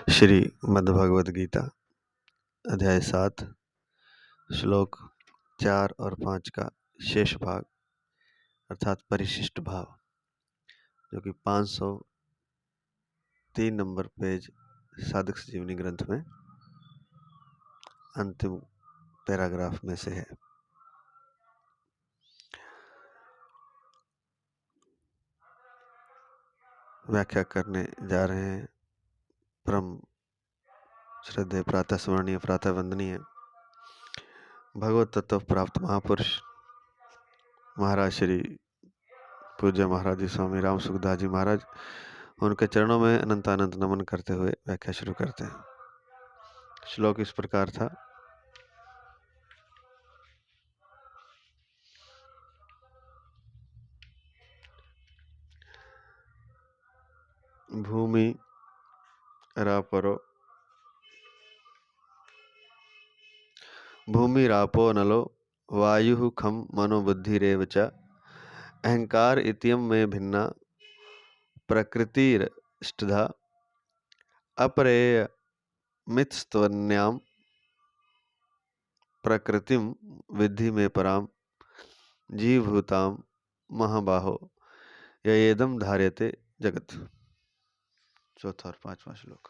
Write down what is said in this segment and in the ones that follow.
श्री मद्भगवद गीता अध्याय 7 श्लोक 4 और 5 का शेष भाग अर्थात परिशिष्ट भाव, जो कि 503 नंबर पेज साधक संजीवनी ग्रंथ में अंतिम पैराग्राफ में से है। व्याख्या करने जा रहे हैं परम श्रद्धेय प्रातः स्मरणीय प्रातः वंदनीय भगवत तत्व प्राप्त महापुरुष महाराज श्री पूज्य महाराज जी स्वामी राम सुखदास जी महाराज, उनके चरणों में अनंत अनंत नमन करते हुए व्याख्या शुरू करते हैं। श्लोक इस प्रकार था। भूमि रापरो भूमिरापो नलो वायुः खं मनोबुद्धिरेव च अहंकार इत्ययं में भिन्ना प्रकृतिरष्टधा अपरेयमितस्त्वन्यां प्रकृतिं विद्धि में परां जीवभूतां महाबाहो ययेदं धार्यते जगत्। चौथा और पांचवा श्लोक।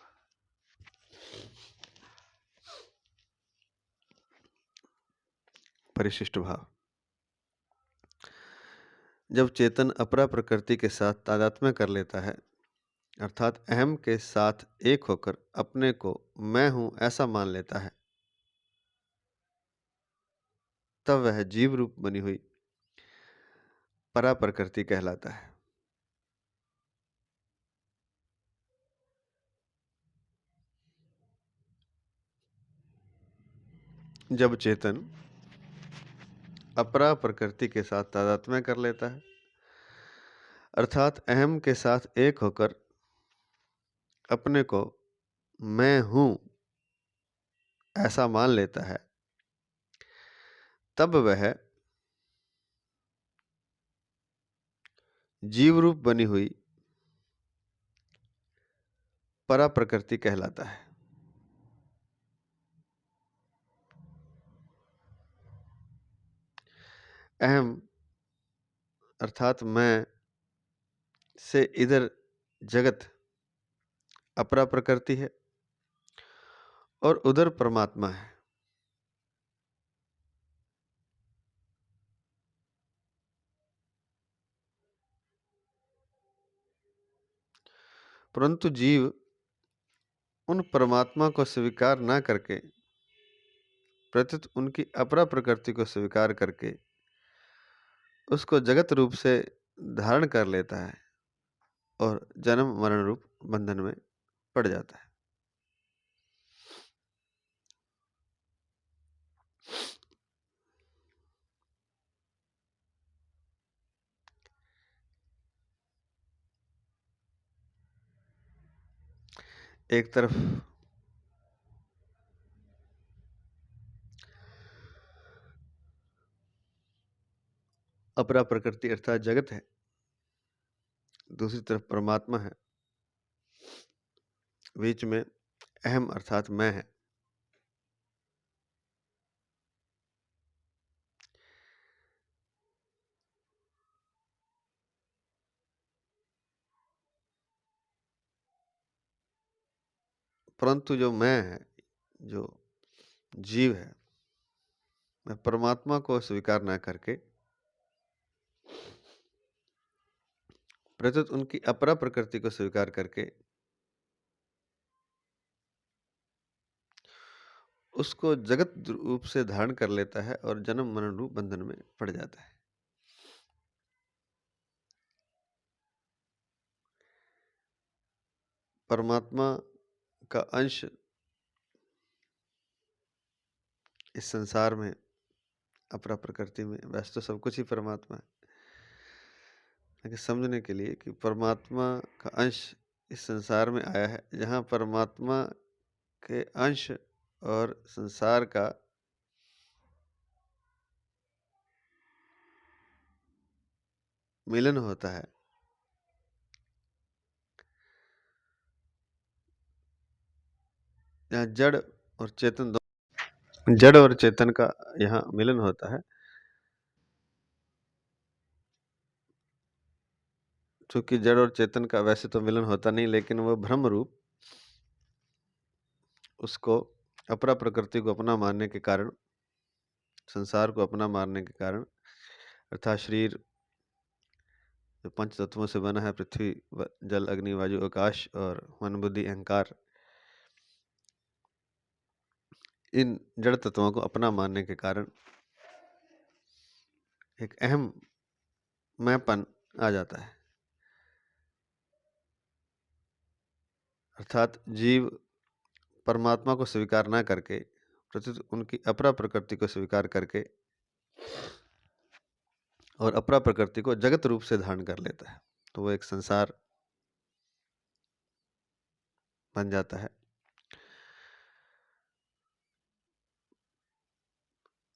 परिशिष्ट भाव। जब चेतन अपरा प्रकृति के साथ तादात्म्य कर लेता है, अर्थात अहम के साथ एक होकर अपने को मैं हूं ऐसा मान लेता है, तब वह जीव रूप बनी हुई परा प्रकृति कहलाता है। जब चेतन अपरा प्रकृति के साथ तादात्म्य कर लेता है, अर्थात अहम के साथ एक होकर अपने को मैं हूं ऐसा मान लेता है, तब वह जीव रूप बनी हुई परा प्रकृति कहलाता है। अहम अर्थात मैं से इधर जगत अपरा प्रकृति है और उधर परमात्मा है। परंतु जीव उन परमात्मा को स्वीकार न करके प्रत्युत उनकी अपरा प्रकृति को स्वीकार करके उसको जगत रूप से धारण कर लेता है और जन्म मरण रूप बंधन में पड़ जाता है। एक तरफ अपरा प्रकृति अर्थात जगत है, दूसरी तरफ परमात्मा है, बीच में अहम अर्थात मैं है। परंतु जो मैं है, जो जीव है, मैं परमात्मा को स्वीकार न करके प्रत्युत उनकी अपरा प्रकृति को स्वीकार करके उसको जगत रूप से धारण कर लेता है और जन्म मरण रूप बंधन में पड़ जाता है। परमात्मा का अंश इस संसार में अपरा प्रकृति में, वैसे तो सब कुछ ही परमात्मा है, लेकिन समझने के लिए कि परमात्मा का अंश इस संसार में आया है, जहाँ परमात्मा के अंश और संसार का मिलन होता है, यहाँ जड़ और चेतन जड़ और चेतन का यहाँ मिलन होता है। चूंकि जड़ और चेतन का वैसे तो मिलन होता नहीं, लेकिन वह भ्रम रूप उसको अपरा प्रकृति को अपना मानने के कारण, संसार को अपना मानने के कारण, अर्थात शरीर जो पंच तत्वों से बना है, पृथ्वी जल अग्नि वायु आकाश और मन बुद्धि अहंकार, इन जड़ तत्वों को अपना मानने के कारण एक अहम मैंपन आ जाता है। अर्थात जीव परमात्मा को स्वीकार ना करके प्रत्युत उनकी अपरा प्रकृति को स्वीकार करके और अपरा प्रकृति को जगत रूप से धारण कर लेता है, तो वो एक संसार बन जाता है।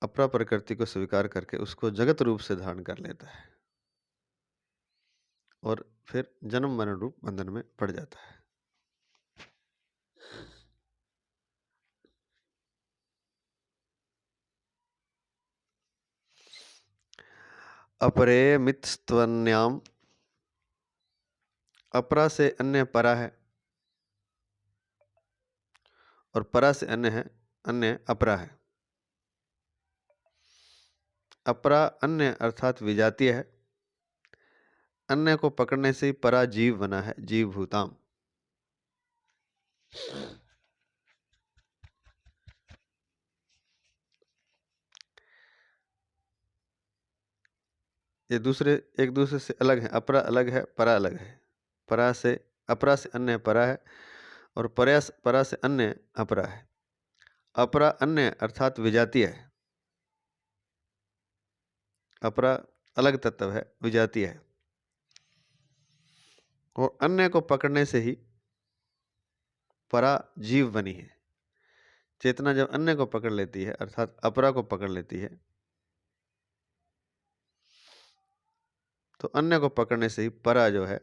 अपरा प्रकृति को स्वीकार करके उसको जगत रूप से धारण कर लेता है और फिर जन्म मरण रूप बंधन में पड़ जाता है। अपरे मितस्त्वन्याम, अपरा से अन्य परा है और परा से अन्य है, अन्य अपरा है। अपरा अन्य अर्थात विजातीय है। अन्य को पकड़ने से ही परा जीव बना है, जीव भूताम। ये दूसरे एक दूसरे से अलग है। अपरा अलग है, परा अलग है। परा से अपरा से अन्य परा है और परा से अन्य अपरा है। अपरा अन्य अर्थात विजातीय है। अपरा अलग तत्व है, विजातीय है। और अन्य को पकड़ने से ही परा जीव बनी है। चेतना जब अन्य को पकड़ लेती है अर्थात अपरा को पकड़ लेती है, तो अन्य को पकड़ने से ही परा जो है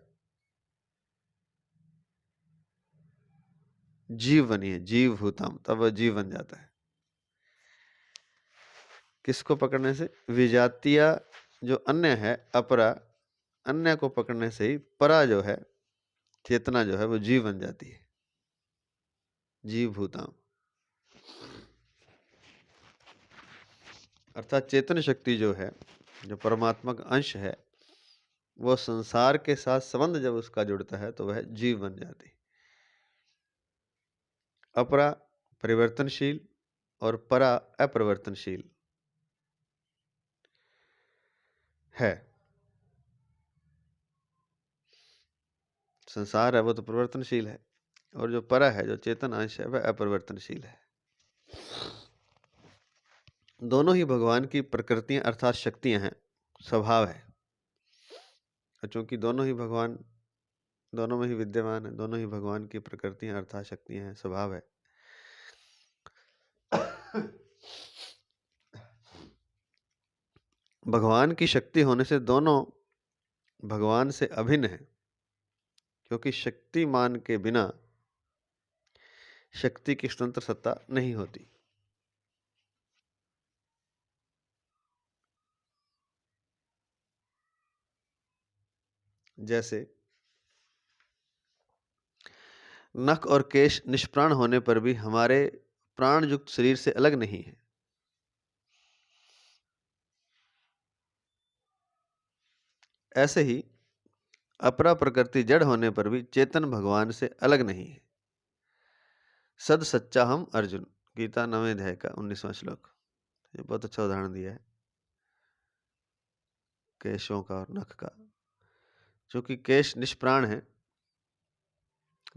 जीव बनी है, जीव भूतम, तब वह जीव बन जाता है। किसको पकड़ने से? विजातीय जो अन्य है अपरा, अन्य को पकड़ने से ही परा जो है चेतना जो है वो जीव बन जाती है, जीव भूतम। अर्थात चेतन शक्ति जो है, जो परमात्मा का अंश है, वो संसार के साथ संबंध जब उसका जुड़ता है तो वह जीव बन जाती है। अपरा परिवर्तनशील और परा अपरिवर्तनशील है। संसार है वो तो परिवर्तनशील है और जो परा है, जो चेतन अंश है, वह अपरिवर्तनशील है। दोनों ही भगवान की प्रकृतियां अर्थात शक्तियां हैं, स्वभाव है। और चूंकि दोनों ही भगवान दोनों में ही विद्यमान है, दोनों ही भगवान की प्रकृतियां अर्थात शक्तियां हैं, स्वभाव है। भगवान की शक्ति होने से दोनों भगवान से अभिन्न है, क्योंकि शक्तिमान के बिना शक्ति की स्वतंत्र सत्ता नहीं होती। जैसे नख और केश निष्प्राण होने पर भी हमारे प्राण युक्त शरीर से अलग नहीं है। ऐसे ही अपरा प्रकृति जड़ होने पर भी चेतन भगवान से अलग नहीं है। सद सच्चा हम अर्जुन, गीता 9वें अध्याय का 19वां श्लोक। ये बहुत अच्छा उदाहरण दिया है केशों का और नख का। चूंकि केश निष्प्राण है,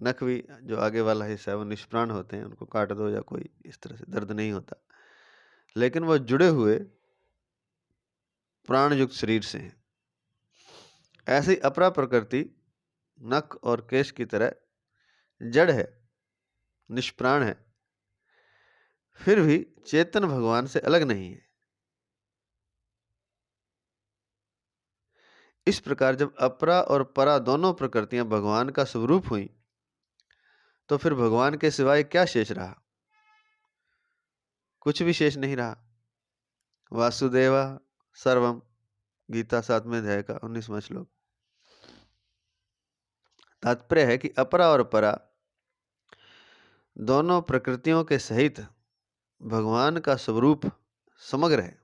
नख भी जो आगे वाला हिस्सा है वो निष्प्राण होते हैं, उनको काट दो या कोई इस तरह से दर्द नहीं होता, लेकिन वह जुड़े हुए प्राण युक्त शरीर से हैं। ऐसे ही अपरा प्रकृति नख और केश की तरह जड़ है, निष्प्राण है, फिर भी चेतन भगवान से अलग नहीं है। इस प्रकार जब अपरा और परा दोनों प्रकृतियां भगवान का स्वरूप हुई, तो फिर भगवान के सिवाय क्या शेष रहा? कुछ भी शेष नहीं रहा। वासुदेवा सर्वम, गीता 7वें अध्याय का 19वां श्लोक। तात्पर्य है कि अपरा और परा दोनों प्रकृतियों के सहित भगवान का स्वरूप समग्र है,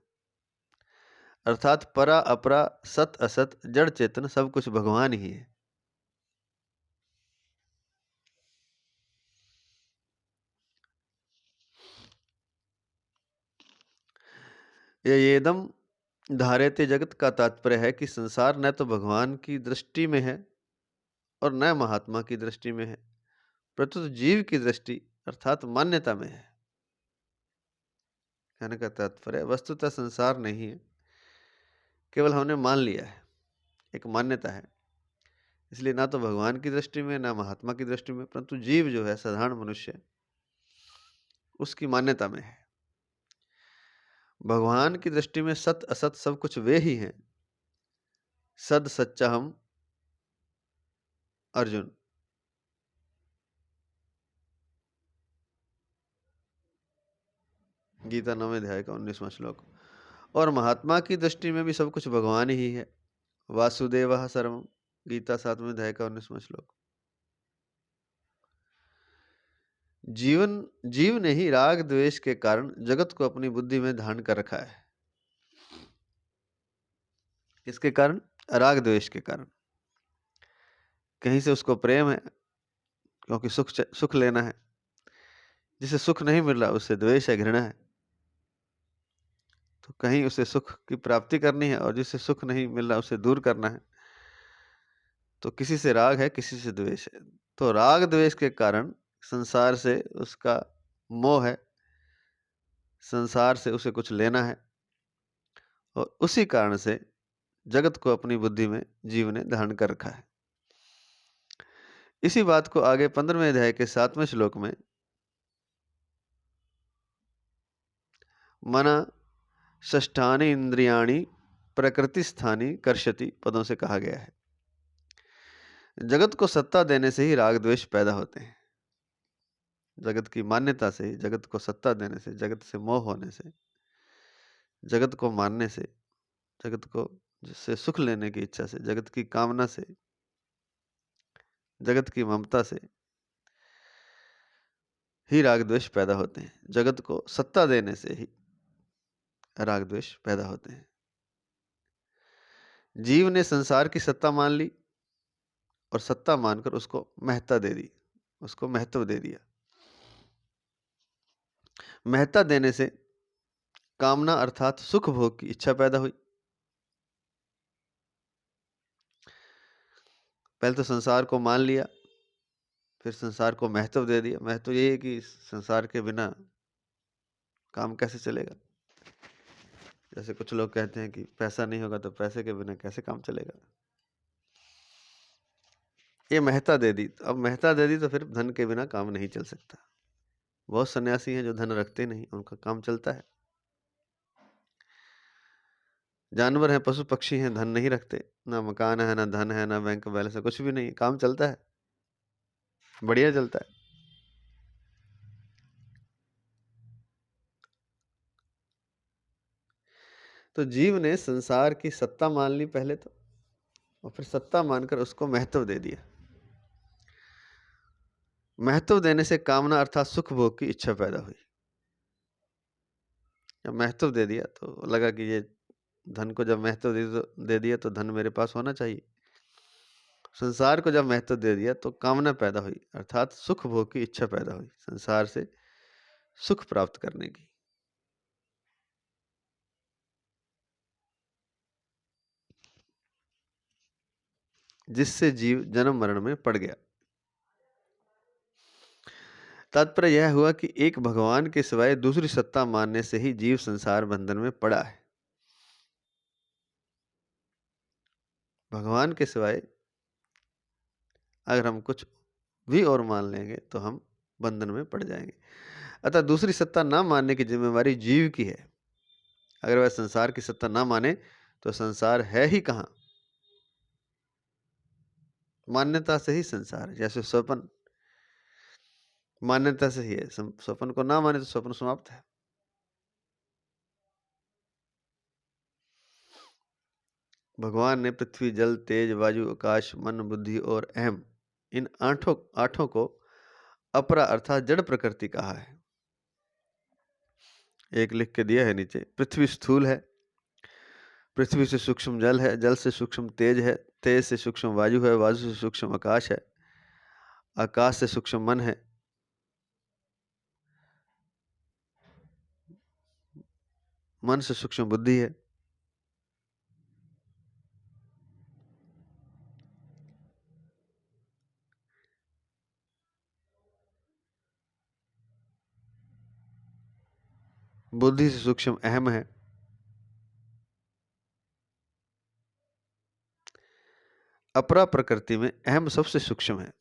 अर्थात परा अपरा सत असत जड़ चेतन सब कुछ भगवान ही है। येदम धार्यते जगत का तात्पर्य है कि संसार न तो भगवान की दृष्टि में है और न महात्मा की दृष्टि में है, प्रत्युत जीव की दृष्टि अर्थात मान्यता में है। कहने का तात्पर्य वस्तुतः संसार नहीं है, केवल हमने मान लिया है, एक मान्यता है। इसलिए ना तो भगवान की दृष्टि में ना महात्मा की दृष्टि में, परंतु जीव जो है साधारण मनुष्य उसकी मान्यता में है। भगवान की दृष्टि में सत असत सब कुछ वे ही हैं। सद सच्चा हम अर्जुन। गीता 9वें अध्याय का 19वां श्लोक। और महात्मा की दृष्टि में भी सब कुछ भगवान ही है। वासुदेवः सर्वम, गीता 7वें अध्याय का 19वां श्लोक। जीव ने ही राग द्वेष के कारण जगत को अपनी बुद्धि में धारण कर रखा है। किसके कारण? राग द्वेष के कारण। कहीं से उसको प्रेम है क्योंकि सुख लेना है, जिसे सुख नहीं मिल रहा उससे द्वेष है, घृणा है। तो कहीं उसे सुख की प्राप्ति करनी है और जिसे सुख नहीं मिल रहा उसे दूर करना है, तो किसी से राग है किसी से द्वेष है। तो राग द्वेष के कारण संसार से उसका मोह है, संसार से उसे कुछ लेना है, और उसी कारण से जगत को अपनी बुद्धि में जीव ने धारण कर रखा है। इसी बात को आगे 15वें अध्याय के 7वें श्लोक में मना षष्ठानि इंद्रियाणि प्रकृति स्थानी कर्षति पदों से कहा गया है। जगत को सत्ता देने से ही राग द्वेष पैदा होते हैं। जगत की मान्यता से ही, जगत को सत्ता देने से, जगत से मोह होने से, जगत को मानने से, जगत को जिससे सुख लेने की इच्छा से, जगत की कामना से, जगत की ममता से ही राग द्वेष पैदा होते हैं। जगत को सत्ता देने से ही राग द्वेष पैदा होते हैं। जीव ने संसार की सत्ता मान ली और सत्ता मानकर उसको महत्ता दे दी, उसको महत्व दे दिया। महत्ता देने से कामना अर्थात सुख भोग की इच्छा पैदा हुई। पहले तो संसार को मान लिया, फिर संसार को महत्व दे दिया। महत्व ये है कि संसार के बिना काम कैसे चलेगा। जैसे कुछ लोग कहते हैं कि पैसा नहीं होगा तो पैसे के बिना कैसे काम चलेगा। ये महत्ता दे दी। अब महत्ता दे दी तो फिर धन के बिना काम नहीं चल सकता। बहुत सन्यासी हैं जो धन रखते नहीं, उनका काम चलता है। जानवर हैं, पशु पक्षी हैं, धन नहीं रखते, ना मकान है, ना धन है, ना बैंक बैलेंस है, कुछ भी नहीं, काम चलता है, बढ़िया चलता है। तो जीव ने संसार की सत्ता मान ली पहले तो, और फिर सत्ता मानकर उसको महत्व दे दिया। महत्व देने से कामना अर्थात सुख भोग की इच्छा पैदा हुई। जब महत्व दे दिया तो लगा कि ये धन को जब महत्व दे दिया तो धन मेरे पास होना चाहिए। संसार को जब महत्व दे दिया तो कामना पैदा हुई अर्थात सुख भोग की इच्छा पैदा हुई, संसार से सुख प्राप्त करने की। जिससे जीव जन्म मरण में पड़ गया। तात्पर्य यह हुआ कि एक भगवान के सिवाय दूसरी सत्ता मानने से ही जीव संसार बंधन में पड़ा है। भगवान के सिवाय अगर हम कुछ भी और मान लेंगे तो हम बंधन में पड़ जाएंगे। अतः दूसरी सत्ता ना मानने की जिम्मेवारी जीव की है। अगर वह संसार की सत्ता ना माने तो संसार है ही कहां। मान्यता से ही संसार है। जैसे स्वप्न मान्यता से ही है, स्वप्न को ना माने तो स्वप्न समाप्त है। भगवान ने पृथ्वी, जल, तेज, वायु, आकाश, मन, बुद्धि और अहम, इन आठों को अपरा अर्थात जड़ प्रकृति कहा है। एक लिख के दिया है नीचे। पृथ्वी स्थूल है, पृथ्वी से सूक्ष्म जल है, जल से सूक्ष्म तेज है, तेज से सूक्ष्म वायु है, वायु से सूक्ष्म आकाश है, आकाश से सूक्ष्म मन है, मन से सूक्ष्म बुद्धि है, बुद्धि से सूक्ष्म अहम है, अपरा प्रकृति में अहम सबसे सूक्ष्म है।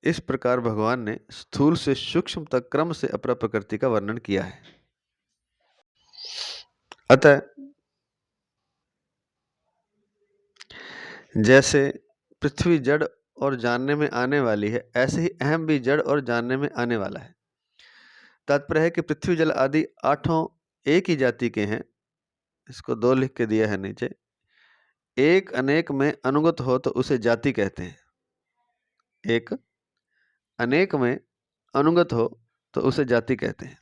इस प्रकार भगवान ने स्थूल से सूक्ष्म तक क्रम से अपरा प्रकृति का वर्णन किया है। अतः जैसे पृथ्वी जड़ और जानने में आने वाली है, ऐसे ही अहम भी जड़ और जानने में आने वाला है। तात्पर्य है कि पृथ्वी जल आदि आठों एक ही जाति के हैं। इसको 2 लिख के दिया है नीचे। एक अनेक में अनुगत हो तो उसे जाति कहते हैं। एक अनेक में अनुगत हो तो उसे जाति कहते हैं।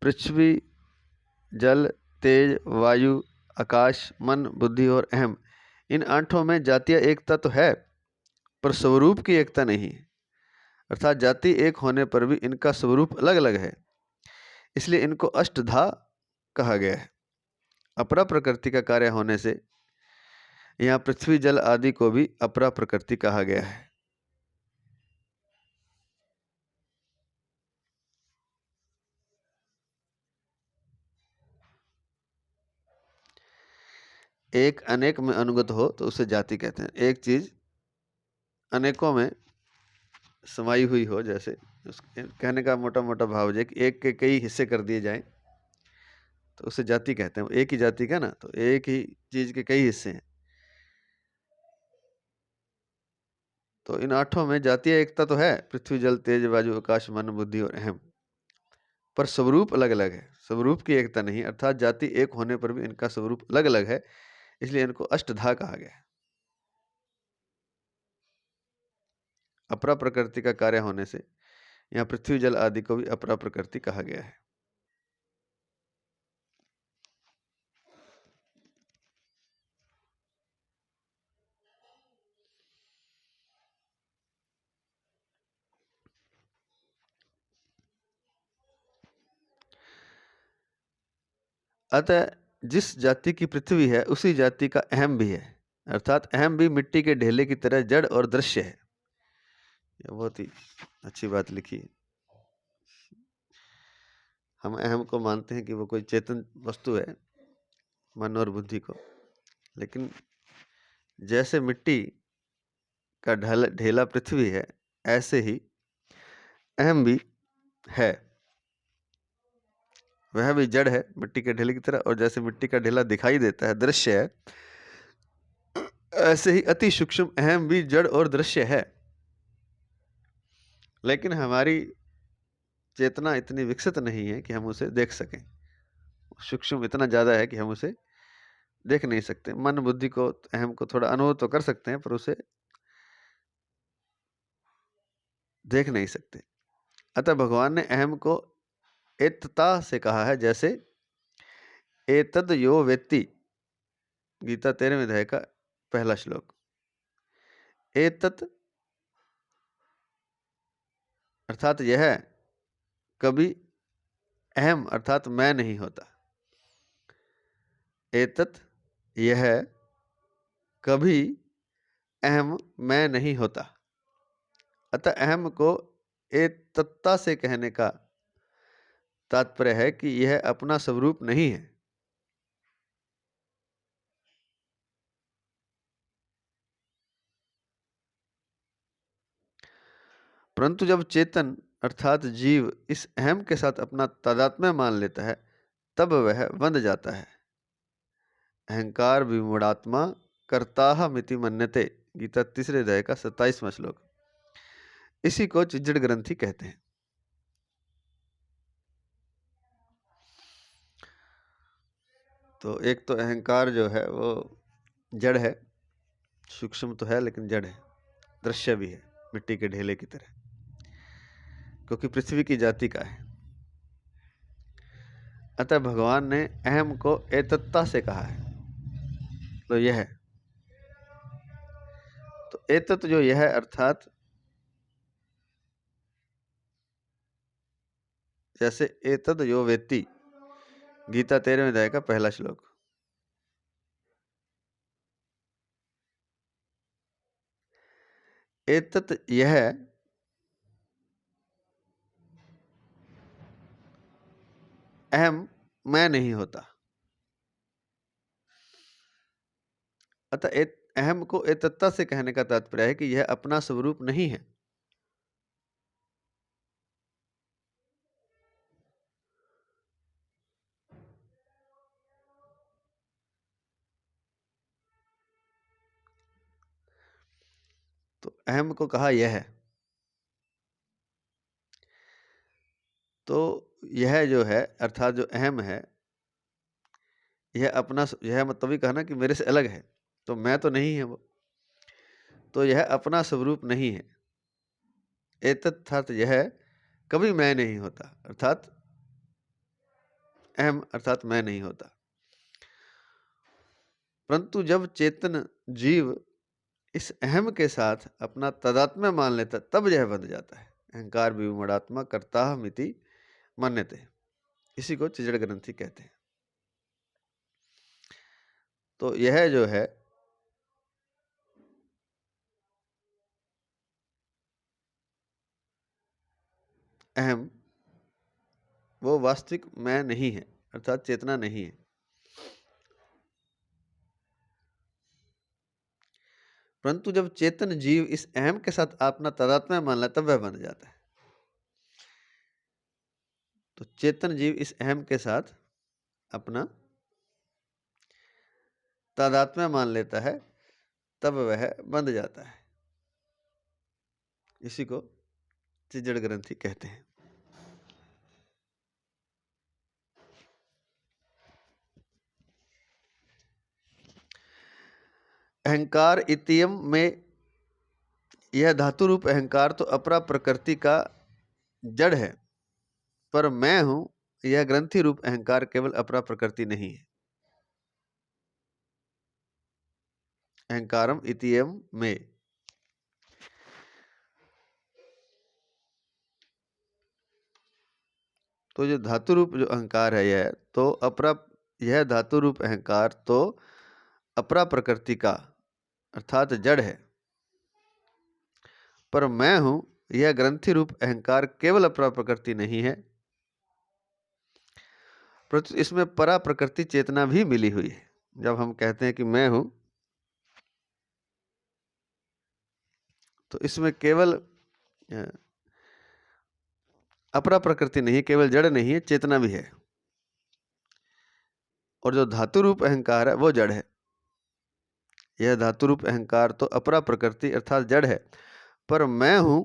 पृथ्वी, जल, तेज, वायु, आकाश, मन, बुद्धि और अहम, इन आठों में जातीय एकता तो है, पर स्वरूप की एकता नहीं है। अर्थात जाति एक होने पर भी इनका स्वरूप अलग अलग है, इसलिए इनको अष्टधा कहा गया है। अपरा प्रकृति का कार्य होने से यहाँ पृथ्वी, जल आदि को भी अपरा प्रकृति कहा गया है। एक अनेक में अनुगत हो तो उसे जाति कहते हैं। एक चीज अनेकों में समाई हुई हो, जैसे कहने का मोटा मोटा भाव है कि एक के कई हिस्से कर दिए जाएं तो उसे जाति कहते हैं। एक ही जाति का ना, तो एक ही चीज के कई हिस्से हैं। तो इन आठों में जातीय एकता तो है, पृथ्वी, जल, तेज, वायु, आकाश, मन, बुद्धि और अहम, पर स्वरूप अलग अलग है। स्वरूप की एकता नहीं, अर्थात जाति एक होने पर भी इनका स्वरूप अलग अलग है, इसलिए इनको अष्टधा कहा गया है। अपरा प्रकृति का कार्य होने से यहाँ पृथ्वी, जल आदि को भी अपरा प्रकृति कहा गया है। अतः जिस जाति की पृथ्वी है उसी जाति का अहम भी है, अर्थात अहम भी मिट्टी के ढेले की तरह जड़ और दृश्य है। यह बहुत ही अच्छी बात लिखी है। हम अहम को मानते हैं कि वो कोई चेतन वस्तु है, मन और बुद्धि को, लेकिन जैसे मिट्टी का ढेला पृथ्वी है, ऐसे ही अहम भी है। वह भी जड़ है मिट्टी के ढेले की तरह, और जैसे मिट्टी का ढेला दिखाई देता है, दृश्य है, ऐसे ही अति सूक्ष्म अहम भी जड़ और दृश्य है। लेकिन हमारी चेतना इतनी विकसित नहीं है कि हम उसे देख सकें। सूक्ष्म इतना ज्यादा है कि हम उसे देख नहीं सकते। मन बुद्धि को, अहम को थोड़ा अनुभव तो कर सकते हैं, पर उसे देख नहीं सकते। अतः भगवान ने अहम को एतता से कहा है, जैसे एतद यो वेत्ति, गीता 13वें अध्याय का पहला श्लोक। एतत अर्थात यह कभी अहम अर्थात मैं नहीं होता। एतत यह कभी अहम मैं नहीं होता। अतः अहम को एतत्ता से कहने का तात्पर्य है कि यह अपना स्वरूप नहीं है। परंतु जब चेतन अर्थात जीव इस अहम के साथ अपना तादात्म्य मान लेता है, तब वह बंध जाता है। अहंकार विमूढ़ात्मा कर्ता मिति मन्यते, गीता 3 अध्याय का 27वां श्लोक। इसी को चिज्जड़ ग्रंथि कहते हैं। तो एक तो अहंकार जो है वो जड़ है, सूक्ष्म तो है लेकिन जड़ है, दृश्य भी है, मिट्टी के ढेले की तरह, क्योंकि पृथ्वी की जाति का है। अतः भगवान ने अहम को एतत्ता से कहा है, तो यह है। तो एतत् जो यह है, अर्थात जैसे एतद् यो वेत्ति, गीता 13वें अध्याय का पहला श्लोक। एतत् यह अहम मैं नहीं होता। अतः अहम को एतत्ता से कहने का तात्पर्य है कि यह अपना स्वरूप नहीं है। तो अहम को कहा यह है, तो यह जो है अर्थात जो अहम है, यह अपना, यह मतलब ही कहना कि मेरे से अलग है, तो मैं तो नहीं है वो, तो यह अपना स्वरूप नहीं है। एतत् यह कभी मैं नहीं होता, अर्थात अहम अर्थात मैं नहीं होता। परंतु जब चेतन जीव इस अहम के साथ अपना तादात्म्य मान लेता, तब यह बन जाता है। अहंकार विमूढ़ात्मा कर्ता मिति मन्यते, इसी को चिजड़ ग्रंथि कहते हैं। तो यह जो है अहम, वो वास्तविक मैं नहीं है, अर्थात चेतना नहीं है। परंतु जब चेतन जीव इस अहम के साथ अपना तादात्म्य मान लेता, तब वह बन जाता है। तो चेतन जीव इस अहम के साथ अपना तादात्म्य मान लेता है, तब वह बंध जाता है। इसी को चिजड़ ग्रंथि कहते हैं। अहंकार इतियम में यह धातु रूप अहंकार तो अपरा प्रकृति का जड़ है, पर मैं हूं यह ग्रंथि रूप अहंकार केवल अपरा प्रकृति नहीं है। अहंकारम इतियम में, तो जो धातु रूप जो अहंकार है यह तो अपरा, यह धातु रूप अहंकार तो अपरा प्रकृति का अर्थात जड़ है, पर मैं हूं यह ग्रंथि रूप अहंकार केवल अपरा प्रकृति नहीं है, परंतु इसमें परा प्रकृति चेतना भी मिली हुई है। जब हम कहते हैं कि मैं हूं, तो इसमें केवल अपरा प्रकृति नहीं है, केवल जड़ नहीं है, चेतना भी है। और जो धातु रूप अहंकार है वो जड़ है। यह धातु रूप अहंकार तो अपरा प्रकृति अर्थात जड़ है, पर मैं हूं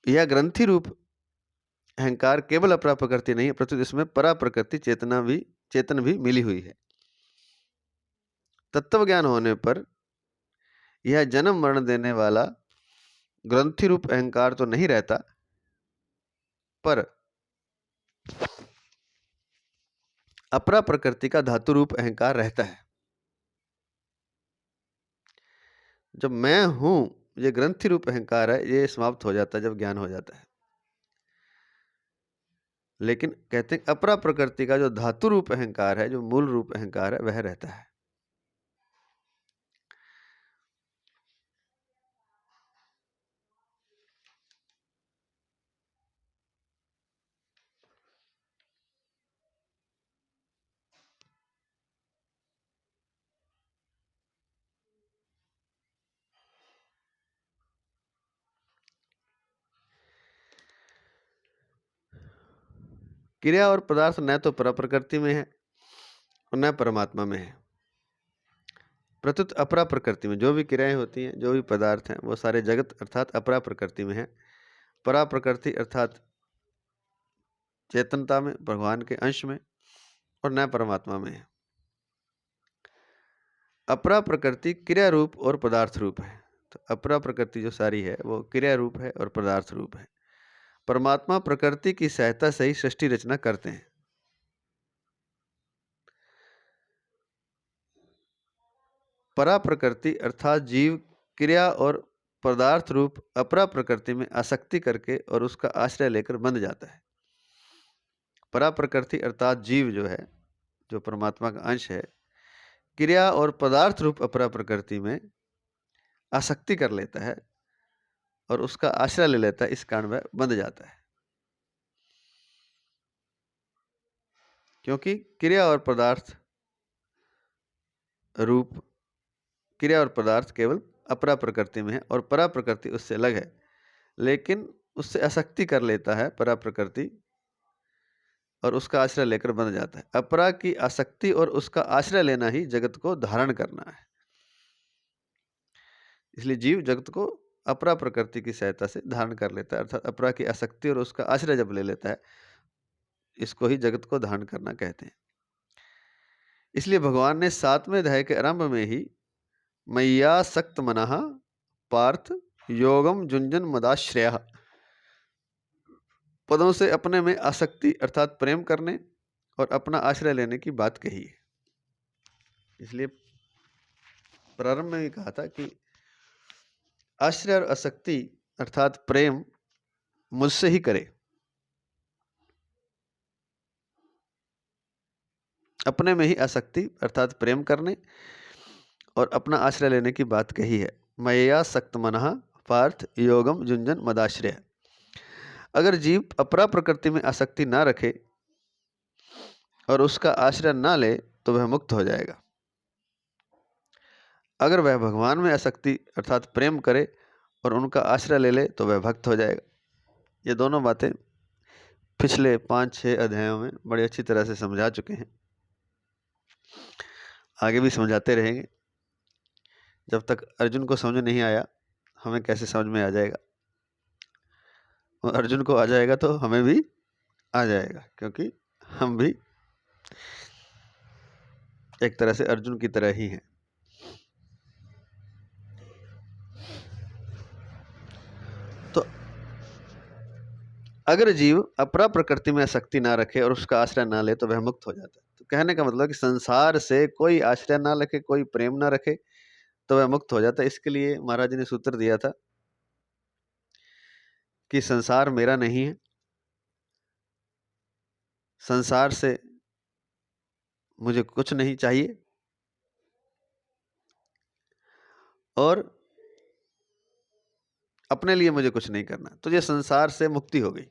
यह ग्रंथि रूप अहंकार केवल अपरा प्रकृति नहीं है, प्रस्तुत इसमें परा प्रकृति चेतन भी मिली हुई है। तत्व ज्ञान होने पर यह जन्म मरण देने वाला ग्रंथि रूप अहंकार तो नहीं रहता, पर अपरा प्रकृति का धातु रूप अहंकार रहता है। जब मैं हूं ये ग्रंथि रूप अहंकार है, ये समाप्त हो जाता है जब ज्ञान हो जाता है। लेकिन कहते हैं अपरा प्रकृति का जो धातु रूप अहंकार है, जो मूल रूप अहंकार है, वह रहता है। क्रिया और पदार्थ न तो परा प्रकृति में है और न परमात्मा में है। प्रत्युत अपरा प्रकृति में जो भी क्रियाएं होती हैं, जो भी पदार्थ हैं, वो सारे जगत अर्थात अपरा प्रकृति में है। परा प्रकृति अर्थात चेतनता में, भगवान के अंश में, और न परमात्मा में है। अपरा प्रकृति क्रिया रूप और पदार्थ रूप है। तो अपरा प्रकृति जो सारी है वो क्रिया रूप है और पदार्थ रूप है। परमात्मा प्रकृति की सहायता से ही सृष्टि रचना करते हैं। परा प्रकृति अर्थात जीव क्रिया और पदार्थ रूप अपरा प्रकृति में आसक्ति करके और उसका आश्रय लेकर बंध जाता है। परा प्रकृति अर्थात जीव जो है, जो परमात्मा का अंश है, क्रिया और पदार्थ रूप अपरा प्रकृति में आसक्ति कर लेता है और उसका आश्रय ले लेता है, इस कारण वह बंध जाता है। क्योंकि क्रिया और पदार्थ रूप, क्रिया और पदार्थ केवल अपरा प्रकृति में है और परा प्रकृति उससे अलग है, लेकिन उससे आसक्ति कर लेता है परा प्रकृति और उसका आश्रय लेकर बंध जाता है। अपरा की आसक्ति और उसका आश्रय लेना ही जगत को धारण करना है। इसलिए जीव जगत को अपरा प्रकृति की सहायता से धारण कर लेता है, अर्थात अपरा की आसक्ति और उसका आश्रय जब ले लेता है, इसको ही जगत को धारण करना कहते हैं। इसलिए भगवान ने 7वें अध्याय के आरंभ में ही मैया सक्त मनः पार्थ योगम जुंजन मदाश्रय पदों से अपने में आसक्ति अर्थात प्रेम करने और अपना आश्रय लेने की बात कही है। इसलिए प्रारंभ में भी कहा था कि आश्रय और आसक्ति अर्थात प्रेम मुझसे ही करे, अपने में ही आसक्ति अर्थात प्रेम करने और अपना आश्रय लेने की बात कही है। मय्या सक्त मनः पार्थ योगम जुंजन मदाश्रय। अगर जीव अपरा प्रकृति में आसक्ति ना रखे और उसका आश्रय ना ले तो वह मुक्त हो जाएगा। अगर वह भगवान में आसक्ति अर्थात प्रेम करे और उनका आश्रय ले ले तो वह भक्त हो जाएगा। ये दोनों बातें पिछले 5-6 अध्यायों में बड़ी अच्छी तरह से समझा चुके हैं, आगे भी समझाते रहेंगे। जब तक अर्जुन को समझ नहीं आया, हमें कैसे समझ में आ जाएगा? और अर्जुन को आ जाएगा तो हमें भी आ जाएगा, क्योंकि हम भी एक तरह से अर्जुन की तरह ही हैं। तो अगर जीव अपरा प्रकृति में आसक्ति ना रखे और उसका आश्रय ना ले तो वह मुक्त हो जाता है। तो कहने का मतलब कि संसार से कोई आश्रय ना रखे, कोई प्रेम ना रखे तो वह मुक्त हो जाता है। इसके लिए महाराज जी ने सूत्र दिया था कि संसार मेरा नहीं है, संसार से मुझे कुछ नहीं चाहिए और अपने लिए मुझे कुछ नहीं करना। तो ये संसार से मुक्ति हो गई।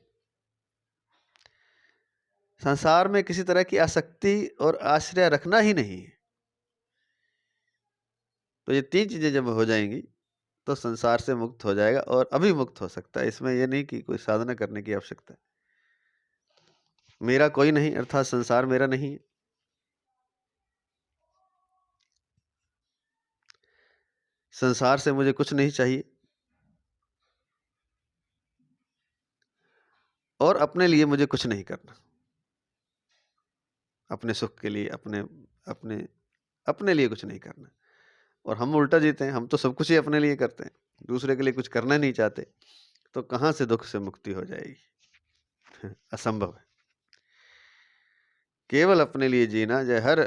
संसार में किसी तरह की आसक्ति और आश्रय रखना ही नहीं है। तो ये 3 चीजें जब हो जाएंगी तो संसार से मुक्त हो जाएगा और अभी मुक्त हो सकता है। इसमें यह नहीं कि कोई साधना करने की आवश्यकता है। मेरा कोई नहीं अर्थात संसार मेरा नहीं है। संसार से मुझे कुछ नहीं चाहिए और अपने लिए मुझे कुछ नहीं करना। अपने सुख के लिए अपने अपने अपने लिए कुछ नहीं करना। और हम उल्टा जीते हैं, हम तो सब कुछ ही अपने लिए करते हैं, दूसरे के लिए कुछ करना नहीं चाहते। तो कहाँ से दुख से मुक्ति हो जाएगी? असंभव है। केवल अपने लिए जीना जो हर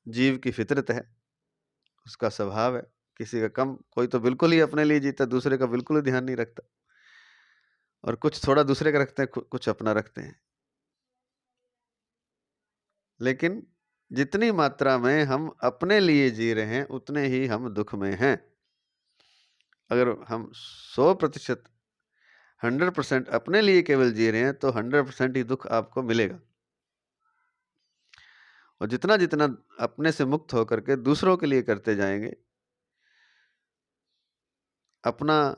जीव की फितरत है, उसका स्वभाव है। किसी का कम, कोई तो बिल्कुल ही अपने लिए जीता, दूसरे का बिल्कुल ही ध्यान नहीं रखता, और कुछ थोड़ा दूसरे का रखते हैं, कुछ अपना रखते हैं। लेकिन जितनी मात्रा में हम अपने लिए जी रहे हैं उतने ही हम दुख में हैं। अगर हम 100% 100% अपने लिए केवल जी रहे हैं तो 100% ही दुख आपको मिलेगा। और जितना जितना अपने से मुक्त होकर के दूसरों के लिए करते जाएंगे, अपना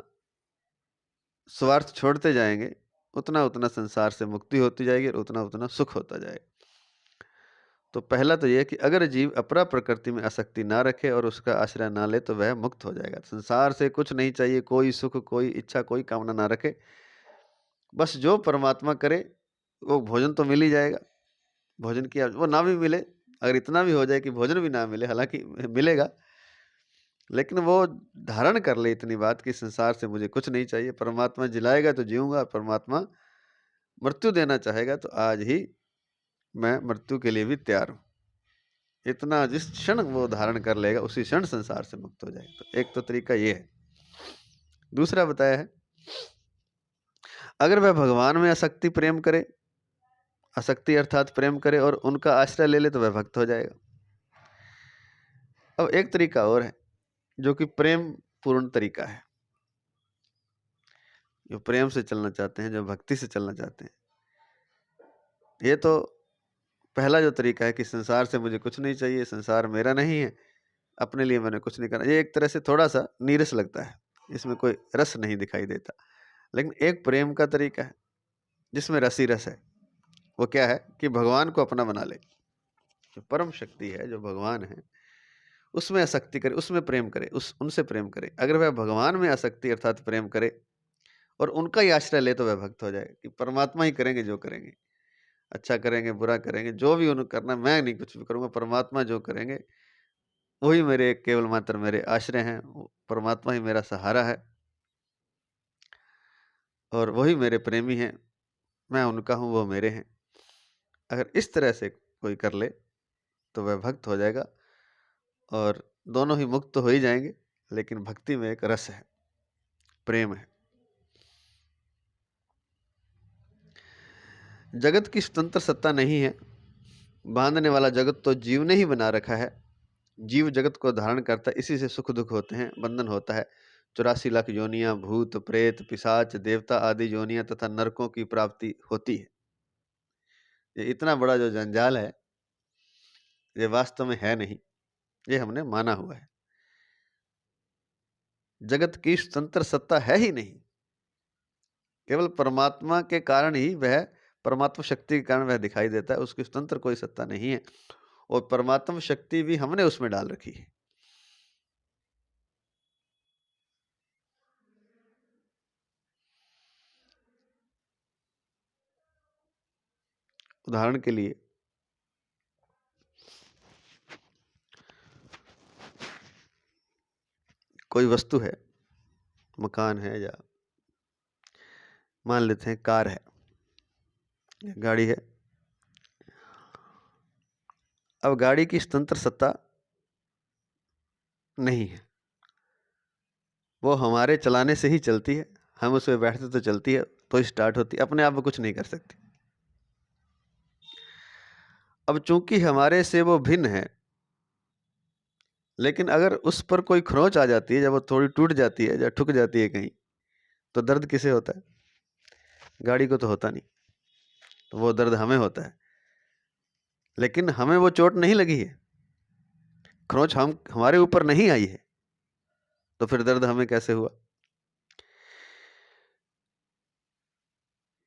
स्वार्थ छोड़ते जाएंगे, उतना उतना संसार से मुक्ति होती जाएगी और उतना उतना सुख होता जाएगा। तो पहला तो यह कि अगर जीव अपरा प्रकृति में आसक्ति ना रखे और उसका आश्रय ना ले तो वह मुक्त हो जाएगा। संसार से कुछ नहीं चाहिए, कोई सुख, कोई इच्छा, कोई कामना ना रखे। बस जो परमात्मा करे, वो भोजन तो मिल ही जाएगा। भोजन की वो ना भी मिले अगर इतना भी हो जाए कि भोजन भी ना मिले, हालांकि मिलेगा, लेकिन वो धारण कर ले इतनी बात कि संसार से मुझे कुछ नहीं चाहिए, परमात्मा जिलाएगा तो जीऊंगा, परमात्मा मृत्यु देना चाहेगा तो आज ही मैं मृत्यु के लिए भी तैयार हूं। इतना जिस क्षण वो धारण कर लेगा उसी क्षण संसार से मुक्त हो जाएगा। तो एक तो तरीका ये है। दूसरा बताया है, अगर वह भगवान में आसक्ति प्रेम करे, आसक्ति अर्थात प्रेम करे और उनका आश्रय ले ले तो वह भक्त हो जाएगा। अब एक तरीका और है जो कि प्रेम पूर्ण तरीका है, जो प्रेम से चलना चाहते हैं, जो भक्ति से चलना चाहते हैं। ये तो पहला जो तरीका है कि संसार से मुझे कुछ नहीं चाहिए, संसार मेरा नहीं है, अपने लिए मैंने कुछ नहीं करना। ये एक तरह से थोड़ा सा नीरस लगता है, इसमें कोई रस नहीं दिखाई देता। लेकिन एक प्रेम का तरीका है जिसमें रस ही रस है। वो क्या है कि भगवान को अपना बना ले। जो परम शक्ति है, जो भगवान है, उसमें आसक्ति करे, उसमें प्रेम करे, उनसे प्रेम करे। अगर वह भगवान में आसक्ति अर्थात प्रेम करे और उनका ही आश्रय ले तो वह भक्त हो जाए कि परमात्मा ही करेंगे जो करेंगे, अच्छा करेंगे बुरा करेंगे, जो भी उन्हें करना, मैं नहीं कुछ भी करूंगा, परमात्मा जो करेंगे वही मेरे केवल मात्र मेरे आश्रय हैं, परमात्मा ही मेरा सहारा है और वही मेरे प्रेमी हैं, मैं उनका हूं, वो मेरे हैं। अगर इस तरह से कोई कर ले तो वह भक्त हो जाएगा और दोनों ही मुक्त तो हो ही जाएंगे। लेकिन भक्ति में एक रस है, प्रेम है। जगत की स्वतंत्र सत्ता नहीं है, बांधने वाला जगत तो जीव ने ही बना रखा है। जीव जगत को धारण करता है, इसी से सुख दुख होते हैं, बंधन होता है। 84 लाख योनियां, भूत प्रेत पिशाच देवता आदि योनियां तथा नरकों की प्राप्ति होती है। ये इतना बड़ा जो जंजाल है, ये वास्तव में है नहीं, ये हमने माना हुआ है। जगत की स्वतंत्र सत्ता है ही नहीं, केवल परमात्मा के कारण ही वह, परमात्मा शक्ति के कारण वह दिखाई देता है। उसकी स्वतंत्र कोई सत्ता नहीं है और परमात्मा शक्ति भी हमने उसमें डाल रखी है। उदाहरण के लिए कोई वस्तु है, मकान है, या मान लेते हैं कार है, गाड़ी है। अब गाड़ी की स्वतंत्र सत्ता नहीं है, वो हमारे चलाने से ही चलती है। हम उसमें बैठते तो चलती है, तो स्टार्ट होती है, अपने आप वो कुछ नहीं कर सकती। अब चूंकि हमारे से वो भिन्न है, लेकिन अगर उस पर कोई खरोंच आ जाती है, जब वो थोड़ी टूट जाती है या ठुक जाती है कहीं, तो दर्द किसे होता है? गाड़ी को तो होता नहीं, तो वो दर्द हमें होता है। लेकिन हमें वो चोट नहीं लगी है, खरोंच हमारे ऊपर नहीं आई है, तो फिर दर्द हमें कैसे हुआ?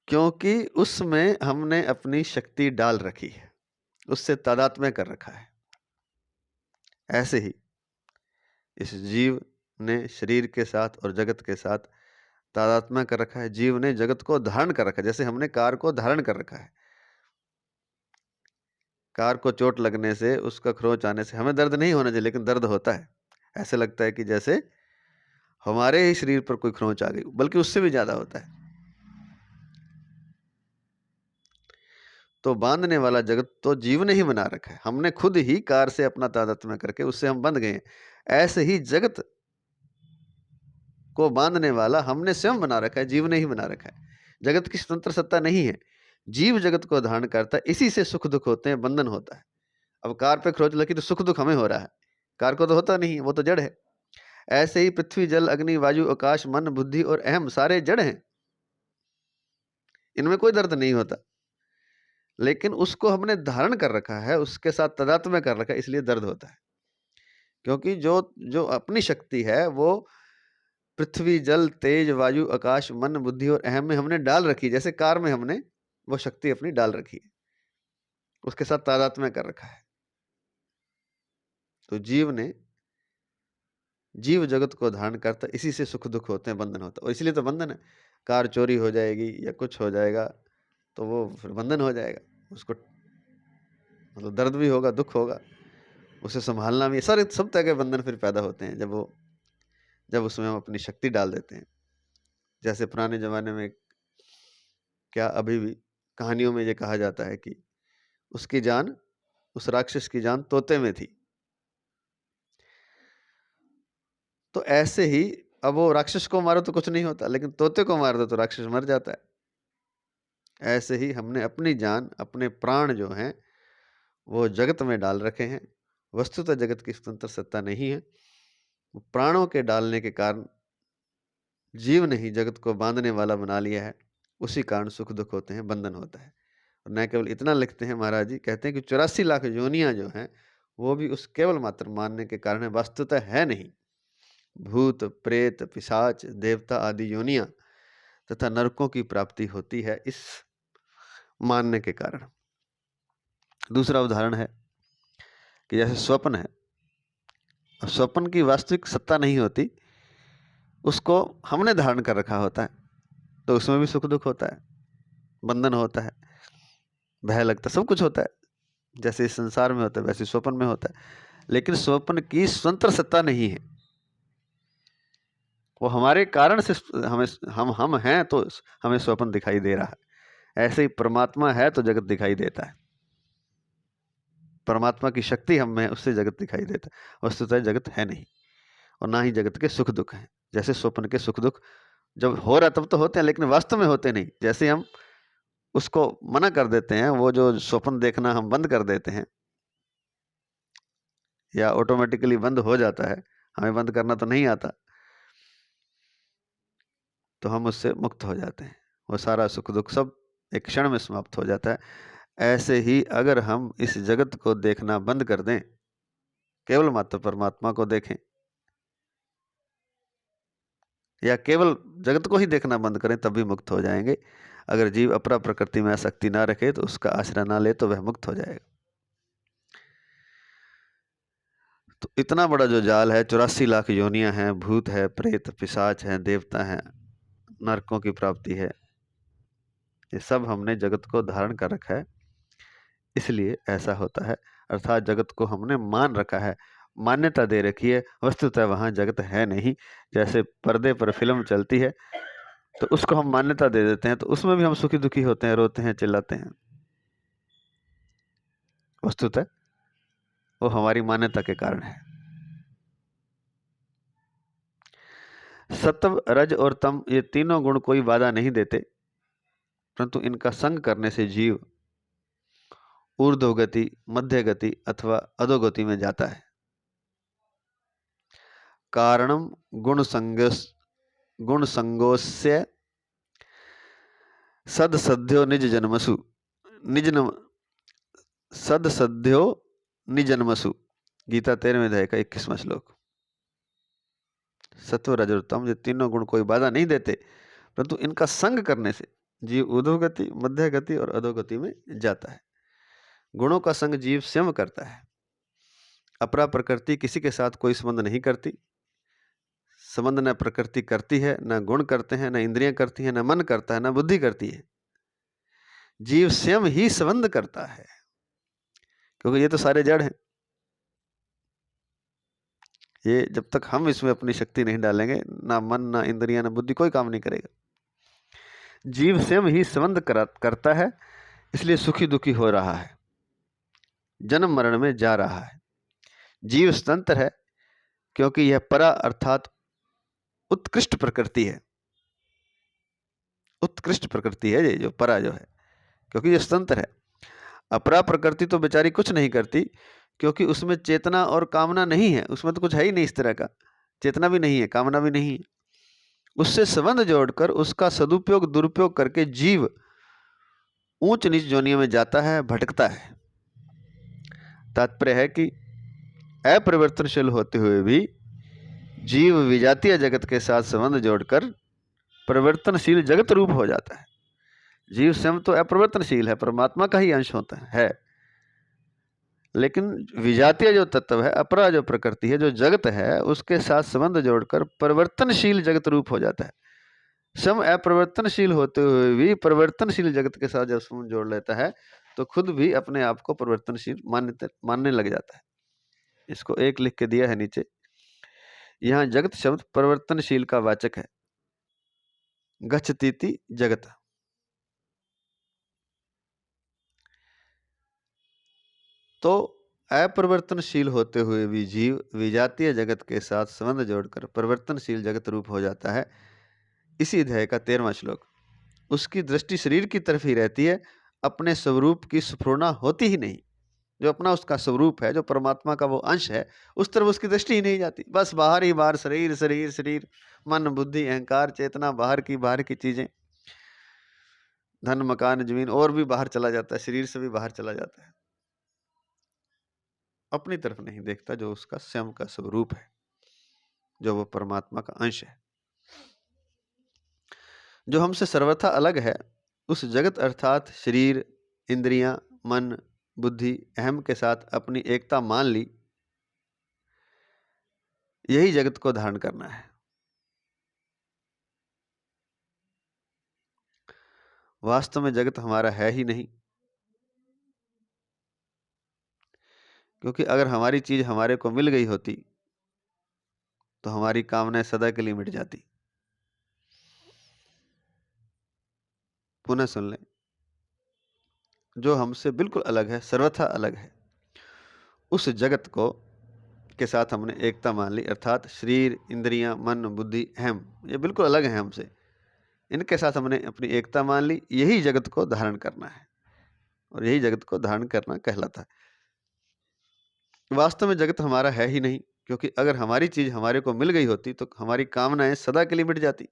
क्योंकि उसमें हमने अपनी शक्ति डाल रखी है, उससे तादात्म्य कर रखा है। ऐसे ही इस जीव ने शरीर के साथ और जगत के साथ तादात्म्य कर रखा है। जीव ने जगत को धारण कर रखा है, जैसे हमने कार को धारण कर रखा है। कार को चोट लगने से, उसका खरोंच आने से हमें दर्द नहीं होना चाहिए, लेकिन दर्द होता है। ऐसे लगता है कि जैसे हमारे ही शरीर पर कोई खरोंच आ गई, बल्कि उससे भी ज्यादा होता है। तो बांधने वाला जगत तो जीव ने ही बना रखा है, हमने खुद ही कार से अपना तादात्म्य करके उससे हम बंध गए हैं। ऐसे ही जगत को बांधने वाला हमने स्वयं बना रखा है, जीव ने ही बना रखा है। जगत की स्वतंत्र सत्ता नहीं है, जीव जगत को धारण करता है, इसी से सुख दुख होते हैं, बंधन होता है। अब कार पे खरोंच लगी तो सुख दुख हमें हो रहा है, कार को तो होता नहीं, वो तो जड़ है। ऐसे ही पृथ्वी जल अग्नि वायु आकाश मन बुद्धि और अहम सारे जड़ हैं, इनमें कोई दर्द नहीं होता। लेकिन उसको हमने धारण कर रखा है, उसके साथ तादात्म्य कर रखा है, इसलिए दर्द होता है। क्योंकि जो जो अपनी शक्ति है वो पृथ्वी जल तेज वायु आकाश मन बुद्धि और अहम में हमने डाल रखी है। जैसे कार में हमने वो शक्ति अपनी डाल रखी है, उसके साथ तादात्म्य कर रखा है। तो जीव जगत को धारण करता, इसी से सुख दुख होते हैं, बंधन होता है। और इसलिए तो बंधन है, कार चोरी हो जाएगी या कुछ हो जाएगा तो वो फिर बंधन हो जाएगा उसको। मतलब दर्द भी होगा, दुख होगा, उसे संभालना भी, सारे सब तरह के बंधन फिर पैदा होते हैं जब उसमें हम अपनी शक्ति डाल देते हैं। जैसे पुराने ज़माने में, क्या अभी भी कहानियों में ये कहा जाता है कि उस राक्षस की जान तोते में थी। तो ऐसे ही अब वो राक्षस को मारो तो कुछ नहीं होता, लेकिन तोते को मार दो तो राक्षस मर जाता है। ऐसे ही हमने अपनी जान, अपने प्राण जो हैं वो जगत में डाल रखे हैं। वस्तुतः जगत की स्वतंत्र सत्ता नहीं है, प्राणों के डालने के कारण जीव ने ही जगत को बांधने वाला बना लिया है। उसी कारण सुख दुख होते हैं, बंधन होता है। और न केवल इतना लिखते हैं महाराज जी, कहते हैं कि 84 लाख योनियां जो हैं वो भी उस केवल मात्र मानने के कारण है, वास्तुतः है नहीं। भूत प्रेत पिशाच देवता आदि योनियां तथा नरकों की प्राप्ति होती है इस मानने के कारण। दूसरा उदाहरण है कि जैसे स्वप्न है, स्वप्न की वास्तविक सत्ता नहीं होती, उसको हमने धारण कर रखा होता है, तो उसमें भी सुख दुख होता है, बंधन होता है, भय लगता है, सब कुछ होता है। जैसे इस संसार में होता है वैसे स्वप्न में होता है। लेकिन स्वप्न की स्वतंत्र सत्ता नहीं है, वो हमारे कारण से हमें हम हैं तो हमें स्वप्न दिखाई दे रहा है। ऐसे ही परमात्मा है तो जगत दिखाई देता है, परमात्मा की शक्ति हम में, उससे जगत दिखाई देता है। वस्तुतः जगत है नहीं, और ना ही जगत के सुख दुख हैं। जैसे स्वप्न के सुख दुख जब हो रहा तब तो होते हैं, लेकिन वास्तव में होते नहीं। जैसे हम उसको मना कर देते हैं, वो जो स्वप्न देखना हम बंद कर देते हैं, या ऑटोमेटिकली बंद हो जाता है, हमें बंद करना तो नहीं आता, तो हम उससे मुक्त हो जाते हैं। वो सारा सुख दुख सब एक क्षण में समाप्त हो जाता है। ऐसे ही अगर हम इस जगत को देखना बंद कर दें, केवल मात्र परमात्मा को देखें, या केवल जगत को ही देखना बंद करें, तब भी मुक्त हो जाएंगे। अगर जीव अपरा प्रकृति में आसक्ति ना रखे, तो उसका आश्रय ना ले, तो वह मुक्त हो जाएगा। तो इतना बड़ा जो जाल है, 84 लाख योनियां हैं, भूत है, प्रेत पिशाच है, देवता है, नरकों की प्राप्ति है, ये सब हमने जगत को धारण कर रखा है, इसलिए ऐसा होता है। अर्थात जगत को हमने मान रखा है, मान्यता दे रखी है, वस्तुतः वहां जगत है नहीं। जैसे पर्दे पर फिल्म चलती है तो उसको हम मान्यता दे देते हैं, तो उसमें भी हम सुखी दुखी होते हैं, रोते हैं, चिल्लाते हैं। वस्तुतः वो हमारी मान्यता के कारण है। सत्व रज और तम, ये तीनों गुण कोई बाधा नहीं देते, परंतु इनका संग करने से जीव ऊर्ध्वगति, मध्य गति अथवा अधोगति में जाता है। कारणम गुण संगोस्य सदसध्यो निज जन्मसु, सदसध्यो निजन्मसु। गीता 13वें अध्याय का 21वां श्लोक। सत्व रज और तम, ये तीनों गुण कोई बाधा नहीं देते, परंतु इनका संग करने से जीव ऊर्ध्वगति, मध्य गति और अधोगति में जाता है। गुणों का संग जीव स्वयं करता है। अपरा प्रकृति किसी के साथ कोई संबंध नहीं करती। संबंध न प्रकृति करती है, न गुण करते हैं, न इंद्रियां करती हैं, न मन करता है, न बुद्धि करती है। जीव स्वयं ही संबंध करता है, क्योंकि ये तो सारे जड़ हैं। ये जब तक हम इसमें अपनी शक्ति नहीं डालेंगे, ना मन, ना इंद्रियां, ना बुद्धि, कोई काम नहीं करेगा। जीव स्वयं ही संबंध करता है, इसलिए सुखी दुखी हो रहा है, जन्म मरण में जा रहा है। जीव स्वतंत्र है, क्योंकि यह परा अर्थात उत्कृष्ट प्रकृति है। उत्कृष्ट प्रकृति है ये जो परा जो है, क्योंकि ये स्वतंत्र है। अपरा प्रकृति तो बेचारी कुछ नहीं करती, क्योंकि उसमें चेतना और कामना नहीं है, उसमें तो कुछ है ही नहीं इस तरह का, चेतना भी नहीं है, कामना भी नहीं है। उससे संबंध जोड़कर उसका सदुपयोग दुरुपयोग करके जीव ऊंच नीच जोनियों में जाता है, भटकता है। तात्पर्य है कि अपरिवर्तनशील होते हुए भी जीव विजातीय जगत के साथ संबंध जोड़कर परिवर्तनशील जगत रूप हो जाता है। जीव स्वयं तो अपरिवर्तनशील है, परमात्मा का ही अंश होता है, लेकिन विजातीय जो तत्व है, अपरा जो प्रकृति है, जो जगत है, उसके साथ संबंध जोड़कर परिवर्तनशील जगत रूप हो जाता है। स्वयं अपरिवर्तनशील होते हुए भी परिवर्तनशील जगत के साथ जब संबंध जोड़ लेता है, तो खुद भी अपने आप को परिवर्तनशील मानने लग जाता है। इसको एक लिख के दिया है नीचे। यहाँ जगत शब्द परिवर्तनशील का वाचक है। गच्छतीति जगत। तो अपरिवर्तनशील होते हुए भी जीव विजातीय जगत के साथ संबंध जोड़कर परिवर्तनशील जगत रूप हो जाता है। इसी अध्याय का 13वां श्लोक। उसकी दृष्टि शरीर की तरफ ही रहती है, अपने स्वरूप की स्फुरना होती ही नहीं। जो अपना उसका स्वरूप है, जो परमात्मा का वो अंश है, उस तरफ उसकी दृष्टि ही नहीं जाती। बस बाहर ही बाहर शरीर शरीर शरीर, मन बुद्धि अहंकार चेतना, बाहर की चीजें, धन मकान जमीन, और भी बाहर चला जाता है, शरीर से भी बाहर चला जाता है। अपनी तरफ नहीं देखता, जो उसका स्वयं का स्वरूप है, जो वो परमात्मा का अंश है, जो हमसे सर्वथा अलग है। उस जगत अर्थात शरीर, इंद्रियां, मन, बुद्धि, अहम के साथ अपनी एकता मान ली। यही जगत को धारण करना है। वास्तव में जगत हमारा है ही नहीं, क्योंकि अगर हमारी चीज हमारे को मिल गई होती तो हमारी कामनाएं सदा के लिए मिट जाती। पुनः सुन लें। जो हमसे बिल्कुल अलग है, सर्वथा अलग है, उस जगत को के साथ हमने एकता मान ली, अर्थात शरीर, इंद्रियां, मन, बुद्धि, अहम, ये बिल्कुल अलग हैं हमसे। इनके साथ हमने अपनी एकता मान ली। यही जगत को धारण करना है, और यही जगत को धारण करना कहलाता है। वास्तव में जगत हमारा है ही नहीं, क्योंकि अगर हमारी चीज हमारे को मिल गई होती तो हमारी कामनाएं सदा के लिए मिट जाती।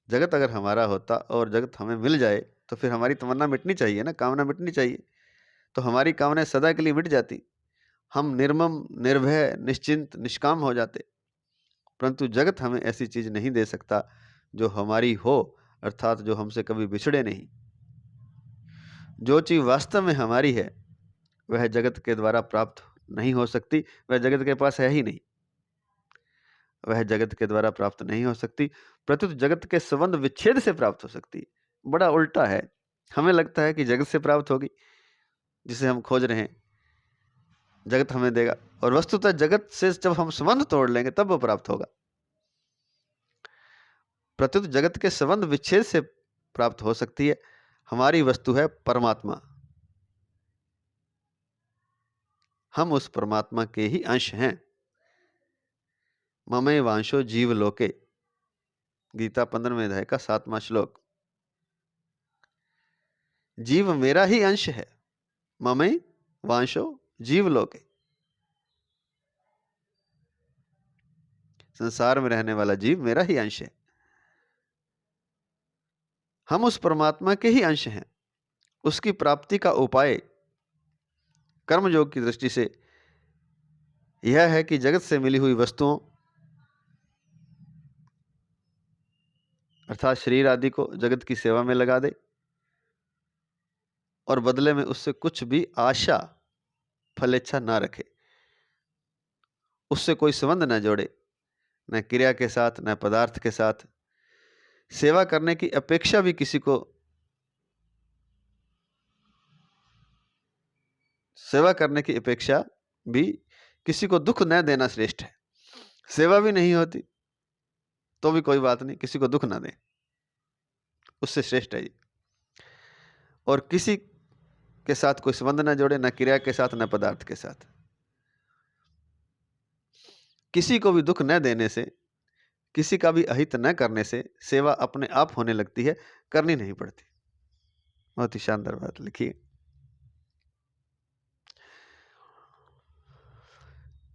जगत अगर हमारा होता और जगत हमें मिल जाए तो फिर हमारी तमन्ना मिटनी चाहिए ना, कामना मिटनी चाहिए, तो हमारी कामनाएं सदा के लिए मिट जाती। हम निर्मम, निर्भय, निश्चिंत, निष्काम हो जाते। परंतु जगत हमें ऐसी चीज नहीं दे सकता जो हमारी हो, अर्थात जो हमसे कभी बिछड़े नहीं। जो चीज वास्तव में हमारी है वह जगत के द्वारा प्राप्त नहीं हो सकती, वह जगत के पास है ही नहीं, वह जगत के द्वारा प्राप्त नहीं हो सकती, प्रत्युत जगत के संबंध विच्छेद से प्राप्त हो सकती। बड़ा उल्टा है। हमें लगता है कि जगत से प्राप्त होगी, जिसे हम खोज रहे हैं, जगत हमें देगा, और वस्तुतः जगत से जब हम संबंध तोड़ लेंगे तब वो प्राप्त होगा। प्रत्युत जगत के संबंध विच्छेद से प्राप्त हो सकती है। हमारी वस्तु है परमात्मा, हम उस परमात्मा के ही अंश हैं। ममय वांशो जीव लोके, गीता 15वें अध्याय का 7वां श्लोक। जीव मेरा ही अंश है। ममय वांशो जीव लोके, संसार में रहने वाला जीव मेरा ही अंश है। हम उस परमात्मा के ही अंश हैं। उसकी प्राप्ति का उपाय कर्मयोग की दृष्टि से यह है कि जगत से मिली हुई वस्तुओं अर्थात शरीर आदि को जगत की सेवा में लगा दे, और बदले में उससे कुछ भी आशा, फलेच्छा ना रखे, उससे कोई संबंध न जोड़े, न क्रिया के साथ न पदार्थ के साथ। सेवा करने की अपेक्षा भी किसी को दुख न देना श्रेष्ठ है। सेवा भी नहीं होती तो भी कोई बात नहीं, किसी को दुख ना दे, उससे श्रेष्ठ है ये। और किसी के साथ कोई संबंध न जोड़े, न क्रिया के साथ न पदार्थ के साथ। किसी को भी दुख न देने से, किसी का भी अहित न करने से सेवा अपने आप होने लगती है, करनी नहीं पड़ती। बहुत ही शानदार बात लिखी है।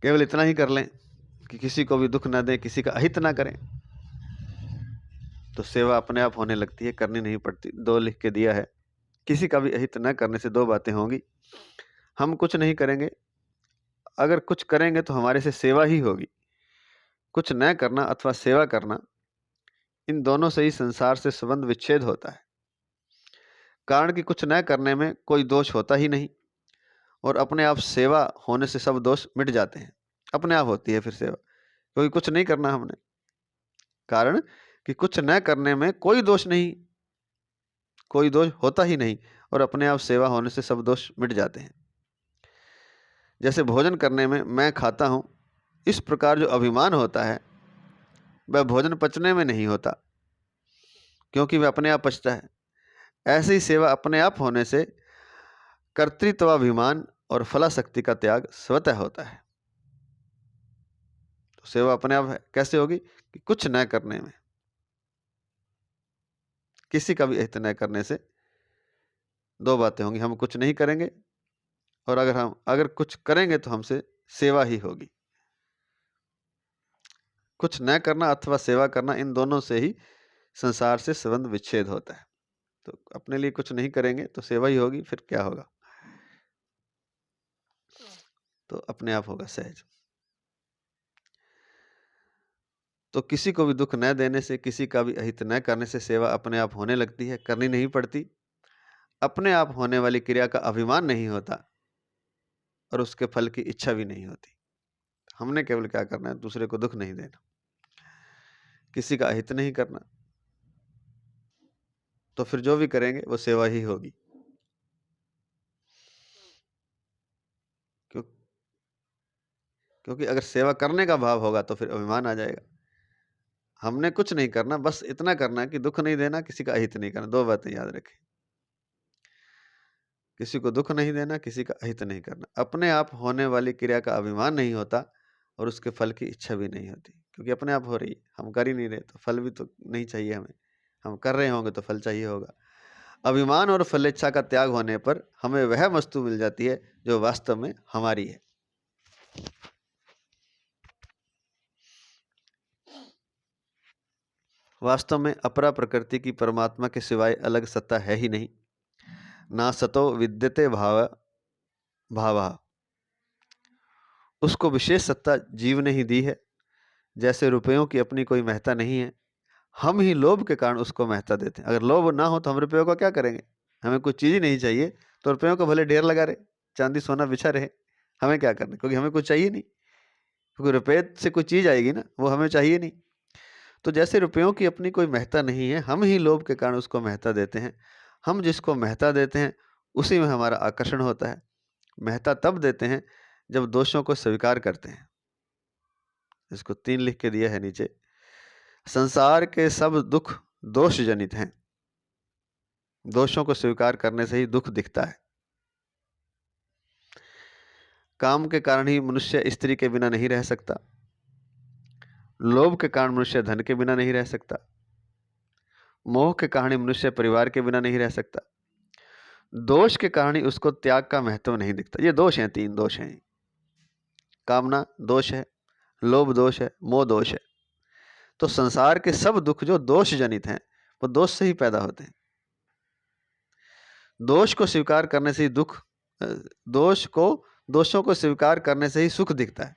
केवल इतना ही कर लें कि किसी को भी दुख ना दें, किसी का अहित ना करें, तो सेवा अपने आप होने लगती है, करनी नहीं पड़ती। 2 लिख के दिया है। किसी का भी अहित न करने से 2 बातें होंगी। हम कुछ नहीं करेंगे, अगर कुछ करेंगे तो हमारे से सेवा ही होगी। कुछ न करना अथवा सेवा करना, इन दोनों से ही संसार से संबंध विच्छेद होता है। कारण कि कुछ न करने में कोई दोष होता ही नहीं, और अपने आप सेवा होने से सब दोष मिट जाते हैं। अपने आप होती है फिर सेवा, क्योंकि कुछ नहीं करना हमने। कारण कि कुछ न करने में कोई दोष नहीं, कोई दोष होता ही नहीं और अपने आप सेवा होने से सब दोष मिट जाते हैं। जैसे भोजन करने में मैं खाता हूँ, इस प्रकार जो अभिमान होता है वह भोजन पचने में नहीं होता, क्योंकि वह अपने आप पचता है। ऐसे ही सेवा अपने आप होने से कर्तृत्वाभिमान और फलाशक्ति का त्याग स्वतः होता है। तो सेवा अपने आप है कैसे होगी कि कुछ न करने में, किसी का भी हित न करने से दो बातें होंगी, हम कुछ नहीं करेंगे और अगर कुछ करेंगे तो हमसे सेवा ही होगी। कुछ न करना अथवा सेवा करना, इन दोनों से ही संसार से संबंध विच्छेद होता है। तो अपने लिए कुछ नहीं करेंगे तो सेवा ही होगी, फिर क्या होगा? तो अपने आप होगा सहज। तो किसी को भी दुख न देने से, किसी का भी अहित न करने से सेवा अपने आप होने लगती है, करनी नहीं पड़ती। अपने आप होने वाली क्रिया का अभिमान नहीं होता और उसके फल की इच्छा भी नहीं होती। हमने केवल क्या करना है? दूसरे को दुख नहीं देना, किसी का अहित नहीं करना। तो फिर जो भी करेंगे वो सेवा ही होगी। क्योंकि अगर सेवा करने का भाव होगा तो फिर अभिमान आ जाएगा। हमने कुछ नहीं करना, बस इतना करना है कि दुख नहीं देना, किसी का अहित नहीं करना। दो बातें याद रखें, किसी को दुख नहीं देना, किसी का अहित नहीं करना। अपने आप होने वाली क्रिया का अभिमान नहीं होता और उसके फल की इच्छा भी नहीं होती, क्योंकि अपने आप हो रही है, हम कर ही नहीं रहे तो फल भी तो नहीं चाहिए हमें। हम कर रहे होंगे तो फल चाहिए होगा। अभिमान और फलेच्छा का त्याग होने पर हमें वह वस्तु मिल जाती है जो वास्तव में हमारी है। वास्तव में अपरा प्रकृति की परमात्मा के सिवाय अलग सत्ता है ही नहीं। ना सतो विद्यते भावा। उसको विशेष सत्ता जीव ने ही दी है। जैसे रुपयों की अपनी कोई महत्ता नहीं है, हम ही लोभ के कारण उसको महत्ता देते हैं। अगर लोभ ना हो तो हम रुपयों का क्या करेंगे? हमें कोई चीज़ ही नहीं चाहिए तो रुपयों को भले ढेर लगा रहे, चांदी सोना बिछा रहे, हमें क्या करना? क्योंकि हमें कुछ चाहिए नहीं, क्योंकि रुपये से कोई चीज़ आएगी ना, वो हमें चाहिए नहीं। तो जैसे रुपयों की अपनी कोई महत्ता नहीं है, हम ही लोभ के कारण उसको महत्ता देते हैं। हम जिसको महत्ता देते हैं उसी में हमारा आकर्षण होता है। महत्ता तब देते हैं जब दोषों को स्वीकार करते हैं। इसको 3 लिख के दिया है नीचे। संसार के सब दुख दोष जनित हैं। दोषों को स्वीकार करने से ही दुख दिखता है। काम के कारण ही मनुष्य स्त्री के बिना नहीं रह सकता। लोभ के कारण मनुष्य धन के बिना नहीं रह सकता। मोह के कारण ही मनुष्य परिवार के बिना नहीं रह सकता। दोष के कारण ही उसको त्याग का महत्व नहीं दिखता। ये दोष हैं, 3 दोष हैं। कामना दोष है, लोभ दोष है, मोह दोष है। तो संसार के सब दुख जो दोष जनित हैं वो दोष से ही पैदा होते हैं। दोष को स्वीकार करने से ही दोषों को स्वीकार करने से ही सुख दिखता है।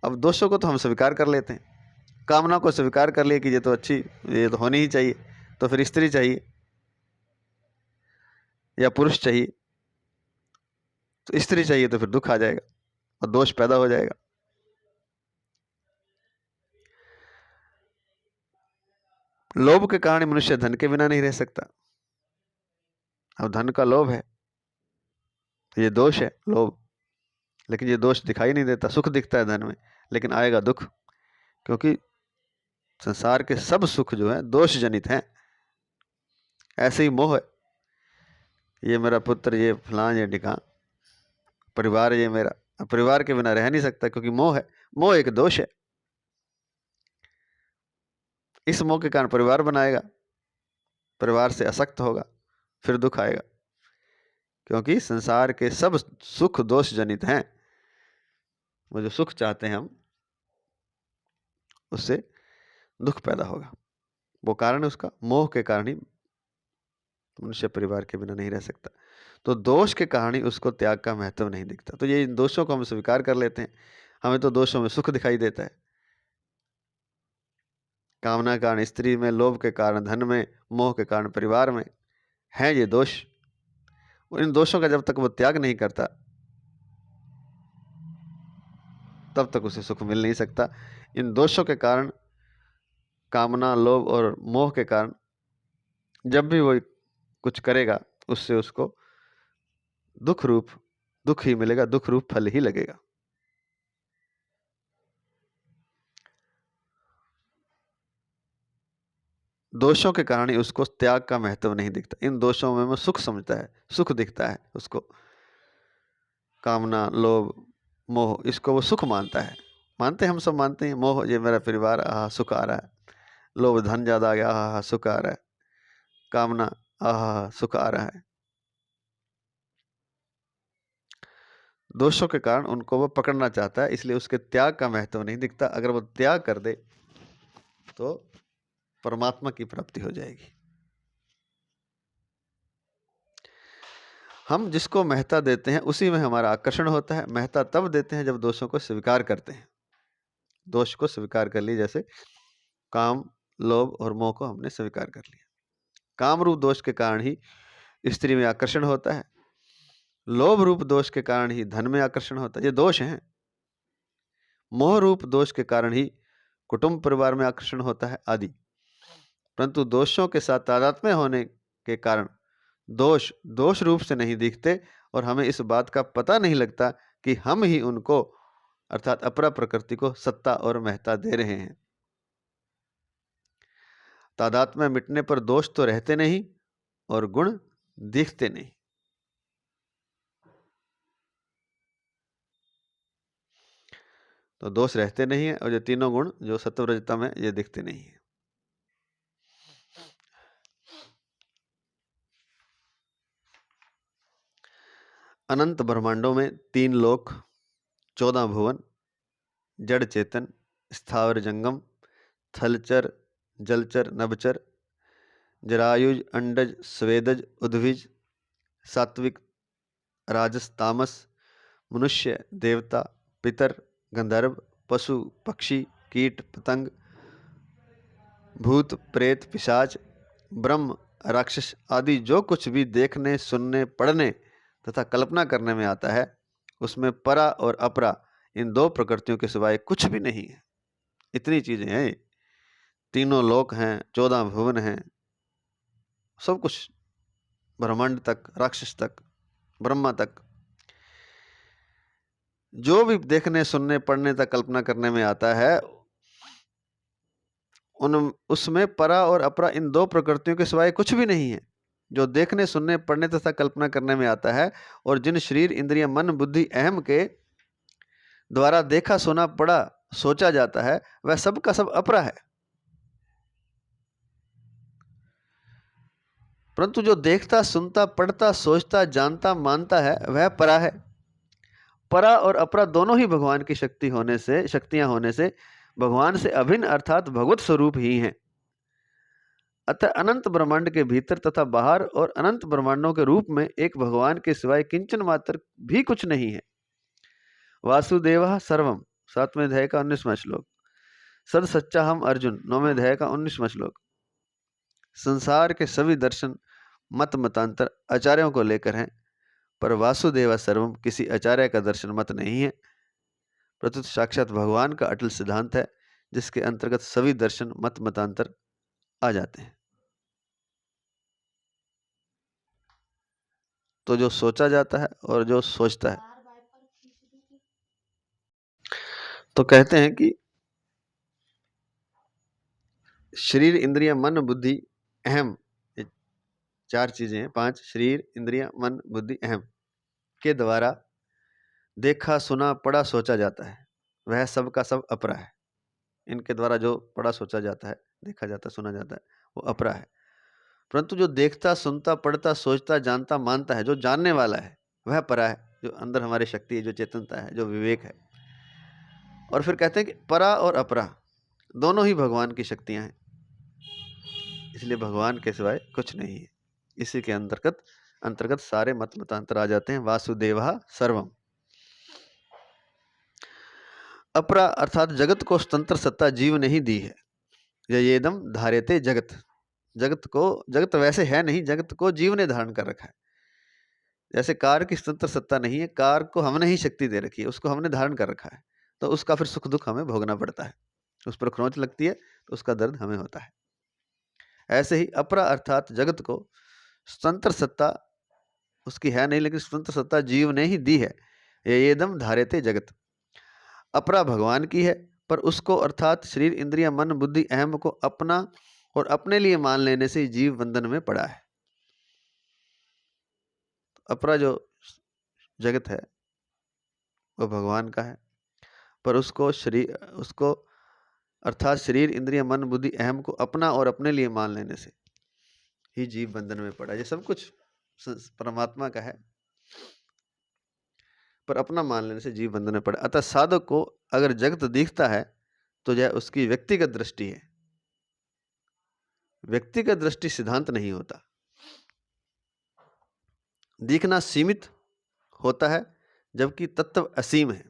अब दोषों को तो हम स्वीकार कर लेते हैं, कामना को स्वीकार कर लिए कि ये तो अच्छी, ये तो होनी ही चाहिए, तो फिर स्त्री चाहिए या पुरुष चाहिए, तो स्त्री चाहिए तो फिर दुख आ जाएगा और दोष पैदा हो जाएगा। लोभ के कारण मनुष्य धन के बिना नहीं रह सकता। अब धन का लोभ है तो ये दोष है, लोभ। लेकिन ये दोष दिखाई नहीं देता, सुख दिखता है धन में, लेकिन आएगा दुख, क्योंकि संसार के सब सुख जो है दोष जनित हैं। ऐसे ही मोह है, ये मेरा पुत्र, ये फलां, ये ढिकां, परिवार ये मेरा, परिवार के बिना रह नहीं सकता, क्योंकि मोह है। मोह एक दोष है। इस मोह के कारण परिवार बनाएगा, परिवार से असक्त होगा, फिर दुख आएगा, क्योंकि संसार के सब सुख दोष जनित हैं। वो जो सुख चाहते हैं हम, उससे दुख पैदा होगा। वो कारण है उसका, मोह के कारण ही मनुष्य परिवार के बिना नहीं रह सकता। तो दोष के कारण ही उसको त्याग का महत्व नहीं दिखता। तो ये इन दोषों को हम स्वीकार कर लेते हैं। हमें तो दोषों में सुख दिखाई देता है। कामना के कारण स्त्री में, लोभ के कारण धन में, मोह के कारण परिवार में हैं ये दोष। और इन दोषों का जब तक वो त्याग नहीं करता तब तक उसे सुख मिल नहीं सकता। इन दोषों के कारण, कामना, लोभ और मोह के कारण जब भी वो कुछ करेगा उससे उसको दुख ही मिलेगा, दुख रूप फल ही लगेगा। दोषों के कारण ही उसको त्याग का महत्व नहीं दिखता। इन दोषों में वो सुख समझता है, सुख दिखता है उसको। कामना, लोभ, मोह, इसको वो सुख मानता है। मानते हैं, हम सब मानते हैं। मोह, ये मेरा परिवार, आहा सुख आ रहा है। लोभ, धन ज्यादा आ गया, आहा सुख आ रहा है। कामना, आहा सुख आ रहा है। दोषों के कारण उनको वो पकड़ना चाहता है, इसलिए उसके त्याग का महत्व नहीं दिखता। अगर वो त्याग कर दे तो परमात्मा की प्राप्ति हो जाएगी। हम जिसको महत्ता देते हैं उसी में हमारा आकर्षण होता है। महत्ता तब देते हैं जब दोषों को स्वीकार करते हैं। दोष को स्वीकार कर लिए, जैसे काम, लोभ और मोह को हमने स्वीकार कर लिया। काम रूप दोष के कारण ही स्त्री में आकर्षण होता है। लोभ रूप दोष के कारण ही धन में आकर्षण होता है। ये दोष हैं। मोह रूप दोष के कारण ही कुटुंब परिवार में आकर्षण होता है आदि। परंतु दोषों के साथ तादात्म्य होने के कारण दोष दोष रूप से नहीं दिखते और हमें इस बात का पता नहीं लगता कि हम ही उनको अर्थात अपरा प्रकृति को सत्ता और महत्ता दे रहे हैं। तादात्म्य मिटने पर दोष तो रहते नहीं और गुण दिखते नहीं। तो दोष रहते नहीं है और ये तीनों गुण जो सत्वरजतम है ये दिखते नहीं है। अनंत ब्रह्मांडों में 3 लोक, 14 भुवन, जड़ चेतन, स्थावर जंगम, थलचर, जलचर, नभचर, जरायुज, अंडज, स्वेदज, उद्भिज, सात्विक, राजस, तामस, मनुष्य, देवता, पितर, गंधर्व, पशु, पक्षी, कीट, पतंग, भूत, प्रेत, पिशाच, ब्रह्म, राक्षस आदि जो कुछ भी देखने, सुनने, पढ़ने तथा कल्पना करने में आता है उसमें परा और अपरा इन 2 प्रकृतियों के सिवाय कुछ भी नहीं है। इतनी चीजें हैं। 3 लोक हैं, 14 भुवन हैं, सब कुछ, ब्रह्मांड तक, राक्षस तक, ब्रह्मा तक, जो भी देखने, सुनने, पढ़ने तक कल्पना करने में आता है उसमें परा और अपरा इन 2 प्रकृतियों के सिवाय कुछ भी नहीं है। जो देखने, सुनने, पढ़ने तथा कल्पना करने में आता है और जिन शरीर, इंद्रिय, मन, बुद्धि, अहम के द्वारा देखा, सुना, पढ़ा, सोचा जाता है वह सब का सब अपरा है। परंतु जो देखता, सुनता, पढ़ता, सोचता, जानता, मानता है वह परा है। परा और अपरा दोनों ही भगवान की शक्तियां होने से भगवान से अभिन्न अर्थात भगवत स्वरूप ही हैं। अतः अनंत ब्रह्मांड के भीतर तथा बाहर और अनंत ब्रह्मांडों के रूप में एक भगवान के सिवाय किंचन मात्र भी कुछ नहीं है। वासुदेव सर्वम 7वें अध्याय का 19वां श्लोक। सद सच्चा हम अर्जुन 9वें अध्याय का 19वां श्लोक। संसार के सभी दर्शन मत मतांतर आचार्यों को लेकर हैं, पर वासुदेव सर्वम किसी आचार्य का दर्शन मत नहीं है, प्रत्युत साक्षात भगवान का अटल सिद्धांत है जिसके अंतर्गत सभी दर्शन मत मतांतर आ जाते हैं। तो जो सोचा जाता है और जो सोचता है, तो कहते हैं कि शरीर, इंद्रिय, मन, बुद्धि, अहम, 4 चीजें हैं, 5 शरीर, इंद्रिय, मन, बुद्धि, अहम के द्वारा देखा, सुना, पढ़ा, सोचा जाता है वह सब का सब अपरा है। इनके द्वारा जो पढ़ा, सोचा जाता है, देखा जाता है, सुना जाता है वो अपरा है। परंतु जो देखता, सुनता, पढ़ता, सोचता, जानता, मानता है, जो जानने वाला है वह परा है, जो अंदर हमारी शक्ति है, जो चेतनता है, जो विवेक है। और फिर कहते हैं कि परा और अपरा दोनों ही भगवान की शक्तियां हैं, इसलिए भगवान के सिवाय कुछ नहीं है। इसी के अंतर्गत सारे मत मतांतर आ जाते हैं। वासुदेवा सर्वम। अपरा अर्थात जगत को स्वतंत्र सत्ता जीव ने ही दी है। येदम धार्यते जगत। जगत वैसे है नहीं, जगत को जीव ने धारण कर रखा है। जैसे कार की स्वतंत्र सत्ता नहीं है, कार को हमने ही शक्ति दे रखी है, उसको हमने धारण कर रखा है, तो उसका फिर सुख दुख हमें भोगना पड़ता है। उस पर खरोंच लगती है तो उसका दर्द हमें होता है। ऐसे ही अपरा अर्थात जगत को स्वतंत्र सत्ता उसकी है नहीं, लेकिन स्वतंत्र सत्ता जीव ने ही दी है। ये दम धार्यते जगत, अपरा भगवान की है, पर उसको अर्थात शरीर, इंद्रिय, मन, बुद्धि, अहम को अपना और अपने लिए मान लेने से जीव बंधन में पड़ा है। अपरा जो जगत है वो भगवान का है, पर उसको अर्थात शरीर, इंद्रिय, मन, बुद्धि, अहम को अपना और अपने लिए मान लेने से ही जीव बंधन में पड़ा है। ये सब कुछ परमात्मा का है, पर अपना मान लेने से जीव बंधन में पड़ा। अतः साधक को अगर जगत दिखता है तो यह उसकी व्यक्तिगत दृष्टि है। व्यक्तिगत दृष्टि सिद्धांत नहीं होता। दिखना सीमित होता है, जबकि तत्व असीम है।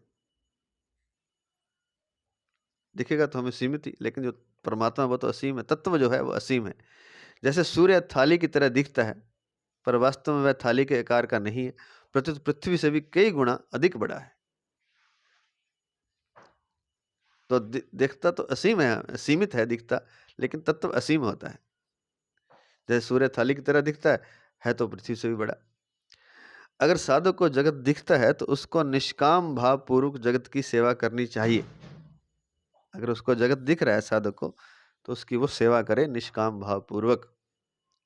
दिखेगा तो हमें सीमित ही, लेकिन जो परमात्मा वो तो असीम है। तत्व जो है वो असीम है। जैसे सूर्य थाली की तरह दिखता है, पर वास्तव में वह थाली के आकार का नहीं है, प्रत्युत पृथ्वी से भी कई गुना अधिक बड़ा है। तो दिखता तो असीम है, सीमित है दिखता, लेकिन तत्व असीम होता है। जैसे सूर्य थाली की तरह दिखता है तो पृथ्वी से भी बड़ा। अगर साधक को जगत दिखता है तो उसको निष्काम भाव पूर्वक जगत की सेवा करनी चाहिए। अगर उसको जगत दिख रहा है साधक को, तो उसकी वो सेवा करे निष्काम भाव पूर्वक।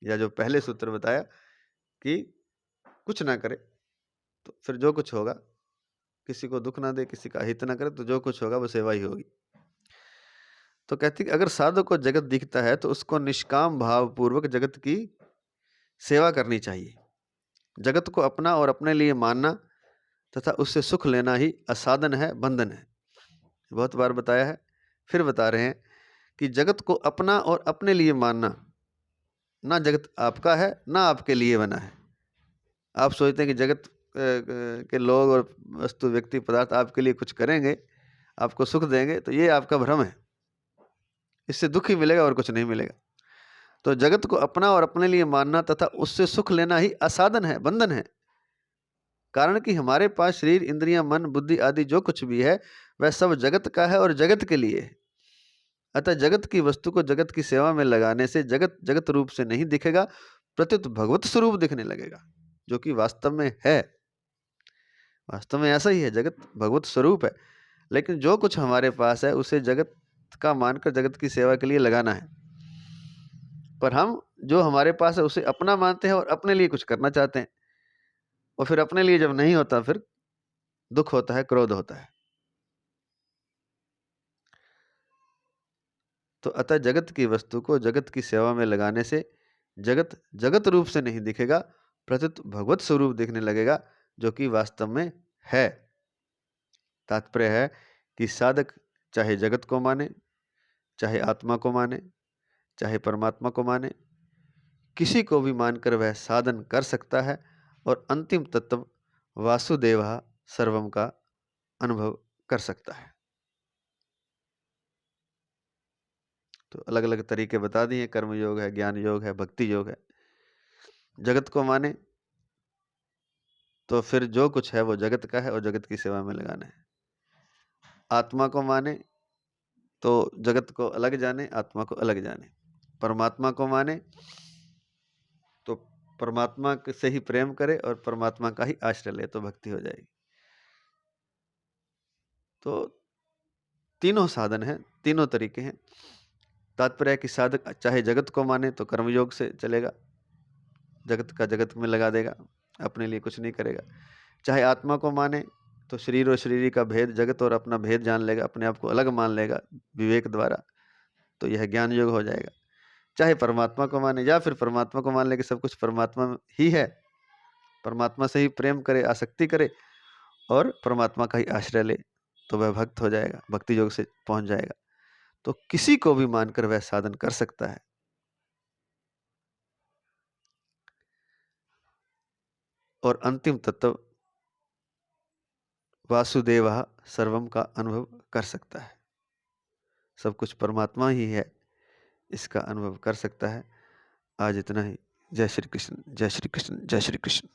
या जो पहले सूत्र बताया कि कुछ ना करे, तो फिर जो कुछ होगा, किसी को दुख ना दे, किसी का हित ना करे, तो जो कुछ होगा वो सेवा ही होगी। तो कहती कि अगर साधक को जगत दिखता है तो उसको निष्काम भाव पूर्वक जगत की सेवा करनी चाहिए। जगत को अपना और अपने लिए मानना तथा उससे सुख लेना ही असाधन है, बंधन है। बहुत बार बताया है, फिर बता रहे हैं कि जगत को अपना और अपने लिए मानना, ना जगत आपका है ना आपके लिए बना है। आप सोचते हैं कि जगत के लोग और वस्तु, व्यक्ति, पदार्थ आपके लिए कुछ करेंगे, आपको सुख देंगे, तो ये आपका भ्रम है। इससे दुख ही मिलेगा और कुछ नहीं मिलेगा। तो जगत को अपना और अपने लिए मानना तथा उससे सुख लेना ही असाधन है, बंधन है। कारण कि हमारे पास शरीर, इंद्रियां, मन, बुद्धि आदि जो कुछ भी है वह सब जगत का है और जगत के लिए है। अतः जगत की वस्तु को जगत की सेवा में लगाने से जगत जगत रूप से नहीं दिखेगा, प्रत्युत भगवत स्वरूप दिखने लगेगा, जो कि वास्तव में है। वास्तव में ऐसा ही है, जगत भगवत स्वरूप है। लेकिन जो कुछ हमारे पास है उसे जगत का मानकर जगत की सेवा के लिए लगाना है। पर हम जो हमारे पास है उसे अपना मानते हैं और अपने लिए कुछ करना चाहते हैं, और फिर अपने लिए जब नहीं होता फिर दुख होता है, क्रोध होता है। तो अतः जगत की वस्तु को जगत की सेवा में लगाने से जगत जगत रूप से नहीं दिखेगा, प्रत्युत भगवत स्वरूप दिखने लगेगा, जो कि वास्तव में है। तात्पर्य है कि साधक चाहे जगत को माने, चाहे आत्मा को माने, चाहे परमात्मा को माने, किसी को भी मानकर वह साधन कर सकता है और अंतिम तत्व वासुदेव सर्वम का अनुभव कर सकता है। तो अलग अलग तरीके बता दिए, कर्म योग है, ज्ञान योग है, भक्ति योग है। जगत को माने तो फिर जो कुछ है वो जगत का है और जगत की सेवा में लगाना है। आत्मा को माने तो जगत को अलग जाने, आत्मा को अलग जाने। परमात्मा को माने तो परमात्मा से ही प्रेम करे और परमात्मा का ही आश्रय ले, तो भक्ति हो जाएगी। तो तीनों साधन हैं, तीनों तरीके हैं। तात्पर्य है कि साधक चाहे जगत को माने तो कर्मयोग से चलेगा, जगत का जगत में लगा देगा, अपने लिए कुछ नहीं करेगा। चाहे आत्मा को माने तो शरीर और शरीरी का भेद, जगत और अपना भेद जान लेगा, अपने आप को अलग मान लेगा विवेक द्वारा, तो यह ज्ञान योग हो जाएगा। चाहे परमात्मा को माने या फिर परमात्मा को मान ले कि सब कुछ परमात्मा ही है, परमात्मा से ही प्रेम करे, आसक्ति करे और परमात्मा का ही आश्रय ले, तो वह भक्त हो जाएगा, भक्ति योग से पहुंच जाएगा। तो किसी को भी मानकर वह साधन कर सकता है। और अंतिम तत्व वासुदेव सर्वम का अनुभव कर सकता है। सब कुछ परमात्मा ही है, इसका अनुभव कर सकता है। आज इतना ही। जय श्री कृष्ण, जय श्री कृष्ण, जय श्री कृष्ण।